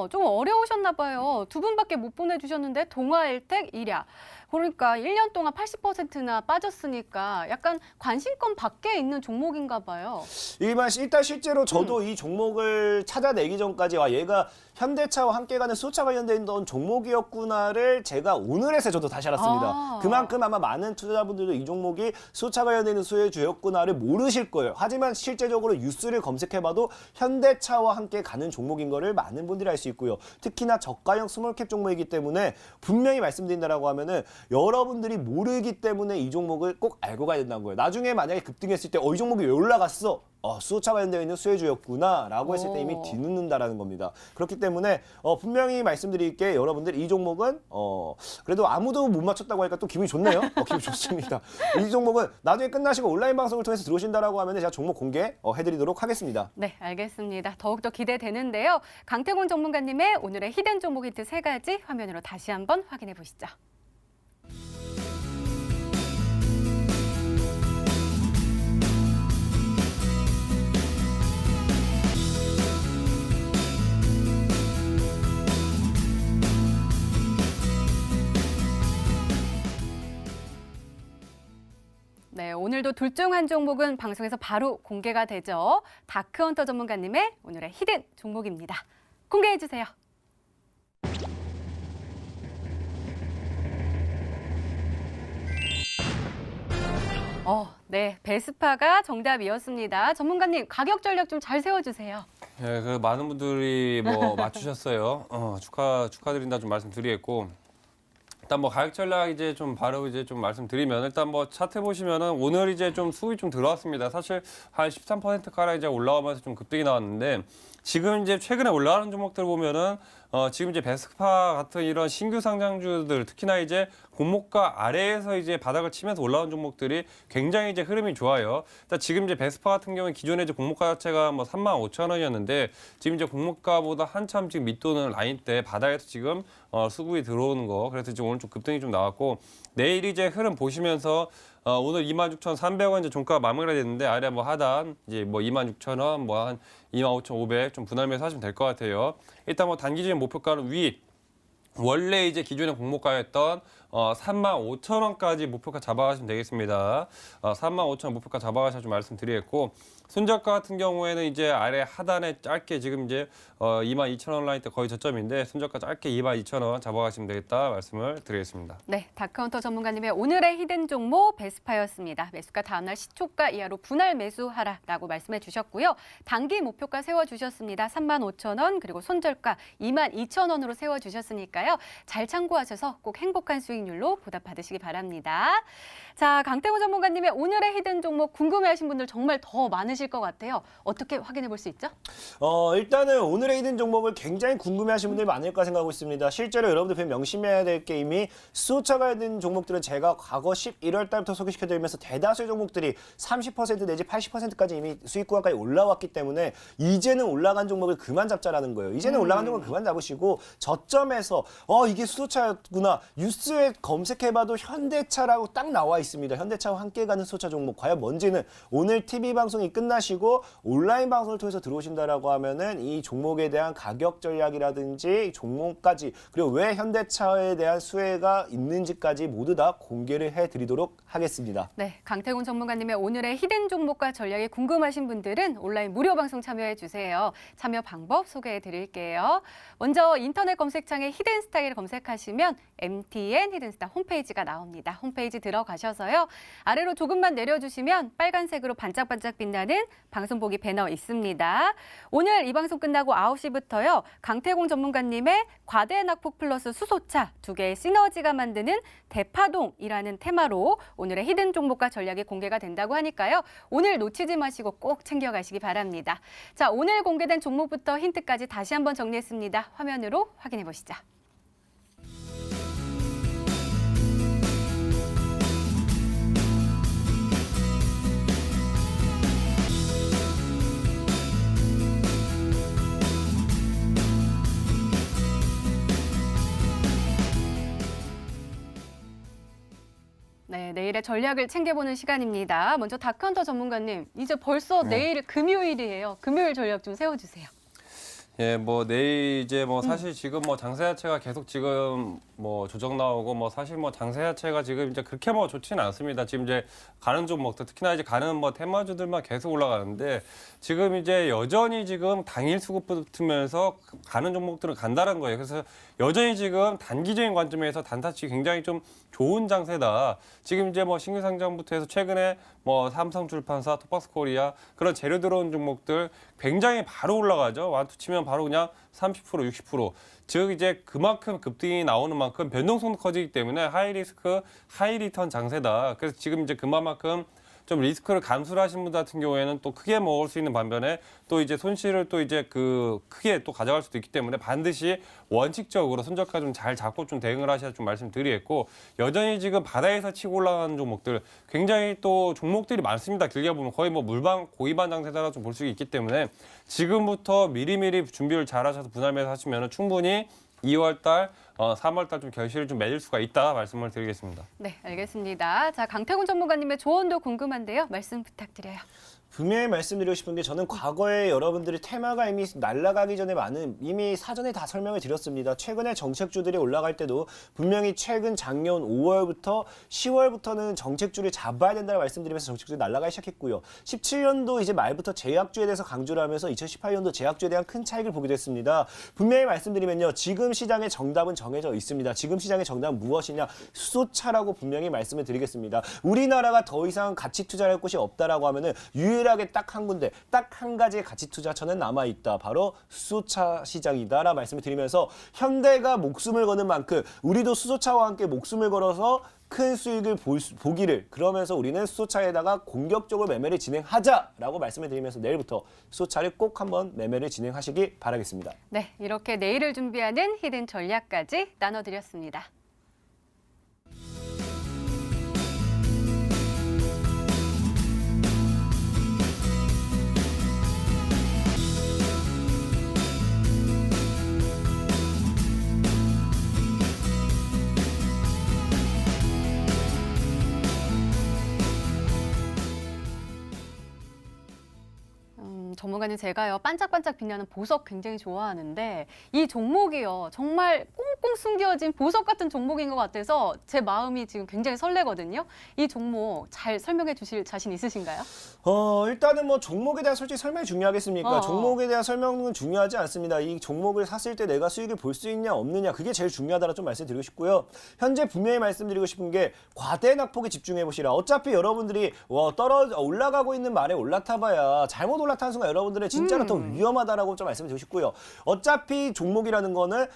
좀 어려우셨나 봐요. 2분밖에 못 보내주셨는데 동아일텍, 일야. 그러니까 1년 동안 80%나 빠졌으니까 약간 관심권 밖에 있는 종목인가 봐요. 일단 실제로 저도 이 종목을 찾아내기 전까지 얘가 현대차와 함께 가는 수소차 관련된 종목이었구나를 제가 오늘 해서 저도 다시 알았습니다. 그만큼 아마 많은 투자자분들도 이 종목이 수소차 관련된 수혜주였구나를 모르실 거예요. 하지만 실제적으로 뉴스를 검색해봐도 현대차와 함께 가는 종목인 거를 많은 분들이 알 수 있고요. 특히나 저가형 스몰캡 종목이기 때문에 분명히 말씀드린다라고 하면은 여러분들이 모르기 때문에 이 종목을 꼭 알고 가야 된다는 거예요. 나중에 만약에 급등했을 때 이 종목이 왜 올라갔어? 수소차 관련되어 있는 수혜주였구나라고 했을 때 이미 뒤늦는다라는 겁니다. 그렇기 때문에 분명히 말씀드릴게 여러분들 이 종목은 그래도 아무도 못 맞췄다고 하니까 또 기분이 좋네요. 기분이 좋습니다. 이 종목은 나중에 끝나시고 온라인 방송을 통해서 들어오신다라고 하면 제가 종목 공개해드리도록 하겠습니다. 네, 알겠습니다. 더욱더 기대되는데요. 강태곤 전문가님의 오늘의 히든 종목 힌트 3가지 화면으로 다시 한번 확인해 보시죠. 네, 오늘도 둘 중 한 종목은 방송에서 바로 공개가 되죠. 다크헌터 전문가님의 오늘의 히든 종목입니다. 공개해 주세요. 네, 베스파가 정답이었습니다. 전문가님, 가격 전략 좀 잘 세워주세요. 예, 그 많은 분들이 맞추셨어요. 축하드린다 좀 말씀드리겠고. 일단 가격 전략 이제 좀 바로 이제 좀 말씀드리면 일단 차트 보시면은 오늘 이제 좀 수급이 좀 들어왔습니다. 사실 한 13%가량 이제 올라오면서 좀 급등이 나왔는데 지금 이제 최근에 올라가는 종목들 보면은 지금 이제 베스파 같은 이런 신규 상장주들 특히나 이제 공모가 아래에서 이제 바닥을 치면서 올라온 종목들이 굉장히 이제 흐름이 좋아요. 일단 지금 이제 베스파 같은 경우는 기존에 이제 공모가 자체가 35,000원이었는데 지금 이제 공모가보다 한참 지금 밑도는 라인대 바닥에서 지금 수급이 들어오는 거. 그래서 지금 오늘 좀 급등이 좀 나왔고 내일 이제 흐름 보시면서 오늘 26,300원 이제 종가 마무리가 됐는데 아래 하단 이제 26,000원 한 25,500 좀 분할 매수하시면 될 것 같아요. 일단 단기적인 목표가는 위 원래 이제 기존의 공모가였던 35,000원까지 목표가 잡아가시면 되겠습니다. 35,000원 목표가 잡아가셔서 좀 말씀드리겠고 손절가 같은 경우에는 이제 아래 하단에 짧게 지금 이제 22,000원 라인 때 거의 저점인데 손절가 짧게 22,000원 잡아가시면 되겠다 말씀을 드리겠습니다. 네, 다크헌터 전문가님의 오늘의 히든 종목 베스파였습니다. 매수가 다음날 시초가 이하로 분할 매수하라라고 말씀해 주셨고요. 단기 목표가 세워주셨습니다. 35,000원 그리고 손절가 22,000원으로 세워주셨으니까요. 잘 참고하셔서 꼭 행복한 수익률로 보답받으시기 바랍니다. 자, 강태곤 전문가님의 오늘의 히든 종목 궁금해하신 분들 정말 더 많으실 것 같아요. 어떻게 확인해 볼 수 있죠? 일단은 오늘의 히든 종목을 굉장히 궁금해하시는 분들이 많을까 생각하고 있습니다. 실제로 여러분들 명심해야 될 게임이 수소차 관련된 종목들은 제가 과거 11월 달부터 소개시켜드리면서 대다수의 종목들이 30% 내지 80%까지 이미 수익 구간까지 올라왔기 때문에 이제는 올라간 종목을 그만 잡자라는 거예요. 이제는 올라간 종목을 그만 잡으시고 저점에서 이게 수소차였구나. 뉴스에 검색해봐도 현대차라고 딱 나와 있습니다. 현대차와 함께 가는 수소차 종목 과연 뭔지는 오늘 TV 방송이 끝나시고 온라인 방송을 통해서 들어오신다라고 하면은 이 종목에 대한 가격 전략이라든지 종목까지 그리고 왜 현대차에 대한 수혜가 있는지까지 모두 다 공개를 해드리도록 하겠습니다. 네, 강태곤 전문가님의 오늘의 히든 종목과 전략이 궁금하신 분들은 온라인 무료 방송 참여해 주세요. 참여 방법 소개해 드릴게요. 먼저 인터넷 검색창에 히든스타일 검색하시면 MTN 히든스타 홈페이지가 나옵니다. 홈페이지 들어가셔서요. 아래로 조금만 내려주시면 빨간색으로 반짝반짝 빛나는 있는 방송 보기 배너 있습니다. 오늘 이 방송 끝나고 9시부터요. 강태공 전문가님의 과대 낙폭 플러스 수소차 두 개의 시너지가 만드는 대파동이라는 테마로 오늘의 히든 종목과 전략이 공개가 된다고 하니까요. 오늘 놓치지 마시고 꼭 챙겨가시기 바랍니다. 자, 오늘 공개된 종목부터 힌트까지 다시 한번 정리했습니다. 화면으로 확인해 보시죠. 네, 내일의 전략을 챙겨보는 시간입니다. 먼저 다크헌터 전문가님, 이제 벌써 내일 금요일이에요. 금요일 전략 좀 세워주세요. 예, 뭐 내일 이제 뭐 사실 지금 뭐 장세 자체가 계속 지금 뭐 조정 나오고 뭐 사실 뭐 장세 자체가 지금 이제 그렇게 뭐 좋지는 않습니다. 지금 이제 가는 종목들 특히나 이제 가는 뭐 테마주들만 계속 올라가는데 지금 이제 여전히 지금 당일 수급 붙으면서 가는 종목들은 간다는 거예요. 그래서 여전히 지금 단기적인 관점에서 단타치 굉장히 좀 좋은 장세다. 지금 이제 뭐 신규 상장부터 해서 최근에 뭐 삼성출판사, 톡박스코리아 그런 재료 들어온 종목들 굉장히 바로 올라가죠. 완투 치면 바로 그냥 30%, 60%. 즉 이제 그만큼 급등이 나오는 만큼 변동성도 커지기 때문에 하이 리스크, 하이 리턴 장세다. 그래서 지금 이제 그만큼 좀 리스크를 감수를 하신 분들 같은 경우에는 또 크게 먹을 수 있는 반면에 또 이제 손실을 또 이제 그 크게 또 가져갈 수도 있기 때문에 반드시 원칙적으로 손절가 좀 잘 잡고 좀 대응을 하셔야 좀 말씀드리겠고 여전히 지금 바다에서 치고 올라가는 종목들 굉장히 또 종목들이 많습니다. 길게 보면 거의 뭐 물방 고위반 장세다라 좀 볼 수 있기 때문에 지금부터 미리미리 준비를 잘 하셔서 분할 매수하시면 충분히 2월 달, 3월 달 좀 결실을 좀 맺을 수가 있다 말씀을 드리겠습니다. 네, 알겠습니다. 자, 강태곤 전문가님의 조언도 궁금한데요. 말씀 부탁드려요. 분명히 말씀드리고 싶은 게 저는 과거에 여러분들이 테마가 이미 날아가기 전에 이미 사전에 다 설명을 드렸습니다. 최근에 정책주들이 올라갈 때도 분명히 최근 작년 5월부터 10월부터는 정책주를 잡아야 된다고 말씀드리면서 정책주들이 날아가기 시작했고요. 17년도 이제 말부터 제약주에 대해서 강조를 하면서 2018년도 제약주에 대한 큰 차익을 보게 됐습니다. 분명히 말씀드리면요. 지금 시장의 정답은 정해져 있습니다. 지금 시장의 정답은 무엇이냐? 수소차라고 분명히 말씀을 드리겠습니다. 우리나라가 더 이상 가치 투자할 곳이 없다라고 하면은 유일하게 딱 한 군데, 딱 한 가지의 가치 투자처는 남아있다. 바로 수소차 시장이다라 말씀을 드리면서 현대가 목숨을 거는 만큼 우리도 수소차와 함께 목숨을 걸어서 큰 수익을 보기를 그러면서 우리는 수소차에다가 공격적으로 매매를 진행하자라고 말씀을 드리면서 내일부터 수소차를 꼭 한번 매매를 진행하시기 바라겠습니다. 네, 이렇게 내일을 준비하는 히든 전략까지 나눠드렸습니다. 전문가님 제가요 반짝반짝 빛나는 보석 굉장히 좋아하는데 이 종목이요 정말 꽁꽁 숨겨진 보석 같은 종목인 것 같아서 제 마음이 지금 굉장히 설레거든요. 이 종목 잘 설명해 주실 자신 있으신가요? 일단은 뭐 종목에 대한 솔직히 설명이 중요하겠습니까? 종목에 대한 설명은 중요하지 않습니다. 이 종목을 샀을 때 내가 수익을 볼 수 있냐 없느냐 그게 제일 중요하다라 좀 말씀드리고 싶고요. 현재 분명히 말씀드리고 싶은 게 과대 낙폭에 집중해 보시라. 어차피 여러분들이 올라가고 있는 말에 올라타봐야 잘못 올라타는 순간 여러분들은 진짜로 더 위험하다라고 좀 말씀드리고 싶고요. 어차피 종목이라는 거는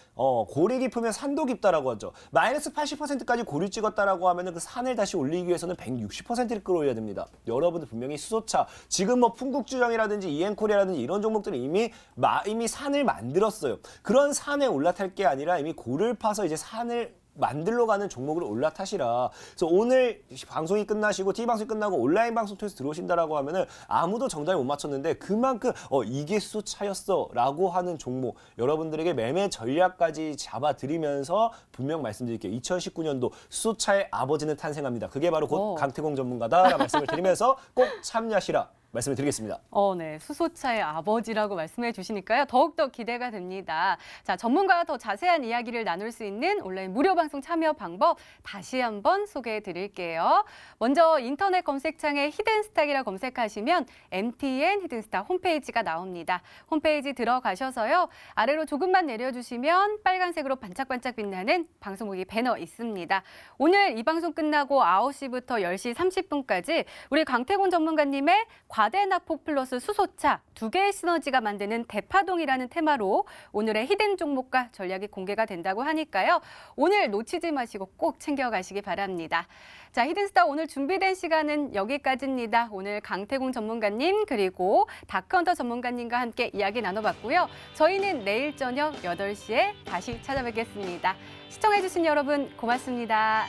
골이 깊으면 산도 깊다라고 하죠. 마이너스 80%까지 골을 찍었다라고 하면은 그 산을 다시 올리기 위해서는 160%를 끌어올려야 됩니다. 여러분들 분명히 수소차 지금 뭐 풍국주정이라든지 이엔코리아라든지 이런 종목들은 이미 산을 만들었어요. 그런 산에 올라탈 게 아니라 이미 골을 파서 이제 산을 만들러 가는 종목을 올라타시라. 그래서 오늘 방송이 끝나시고 TV 방송이 끝나고 온라인 방송 통해서 들어오신다라고 하면은 아무도 정답을 못 맞췄는데 그만큼 이게 수차였어라고 하는 종목 여러분들에게 매매 전략까지 잡아드리면서 분명 말씀드릴게요. 2019년도 수차의 아버지는 탄생합니다. 그게 바로 곧 강태공 전문가다라는 말씀을 드리면서 꼭 참여하시라. 말씀을 드리겠습니다. 네. 수소차의 아버지라고 말씀해 주시니까요. 더욱더 기대가 됩니다. 자, 전문가와 더 자세한 이야기를 나눌 수 있는 온라인 무료 방송 참여 방법 다시 한번 소개해 드릴게요. 먼저 인터넷 검색창에 히든스탁이라 검색하시면 MTN 히든스탁 홈페이지가 나옵니다. 홈페이지 들어가셔서요. 아래로 조금만 내려주시면 빨간색으로 반짝반짝 빛나는 방송국이 배너 있습니다. 오늘 이 방송 끝나고 9시부터 10시 30분까지 우리 강태곤 전문가님의 과대납폭 플러스 수소차 두 개의 시너지가 만드는 대파동이라는 테마로 오늘의 히든 종목과 전략이 공개가 된다고 하니까요. 오늘 놓치지 마시고 꼭 챙겨가시기 바랍니다. 자, 히든스타 오늘 준비된 시간은 여기까지입니다. 오늘 강태공 전문가님 그리고 다크헌터 전문가님과 함께 이야기 나눠봤고요. 저희는 내일 저녁 8시에 다시 찾아뵙겠습니다. 시청해주신 여러분 고맙습니다.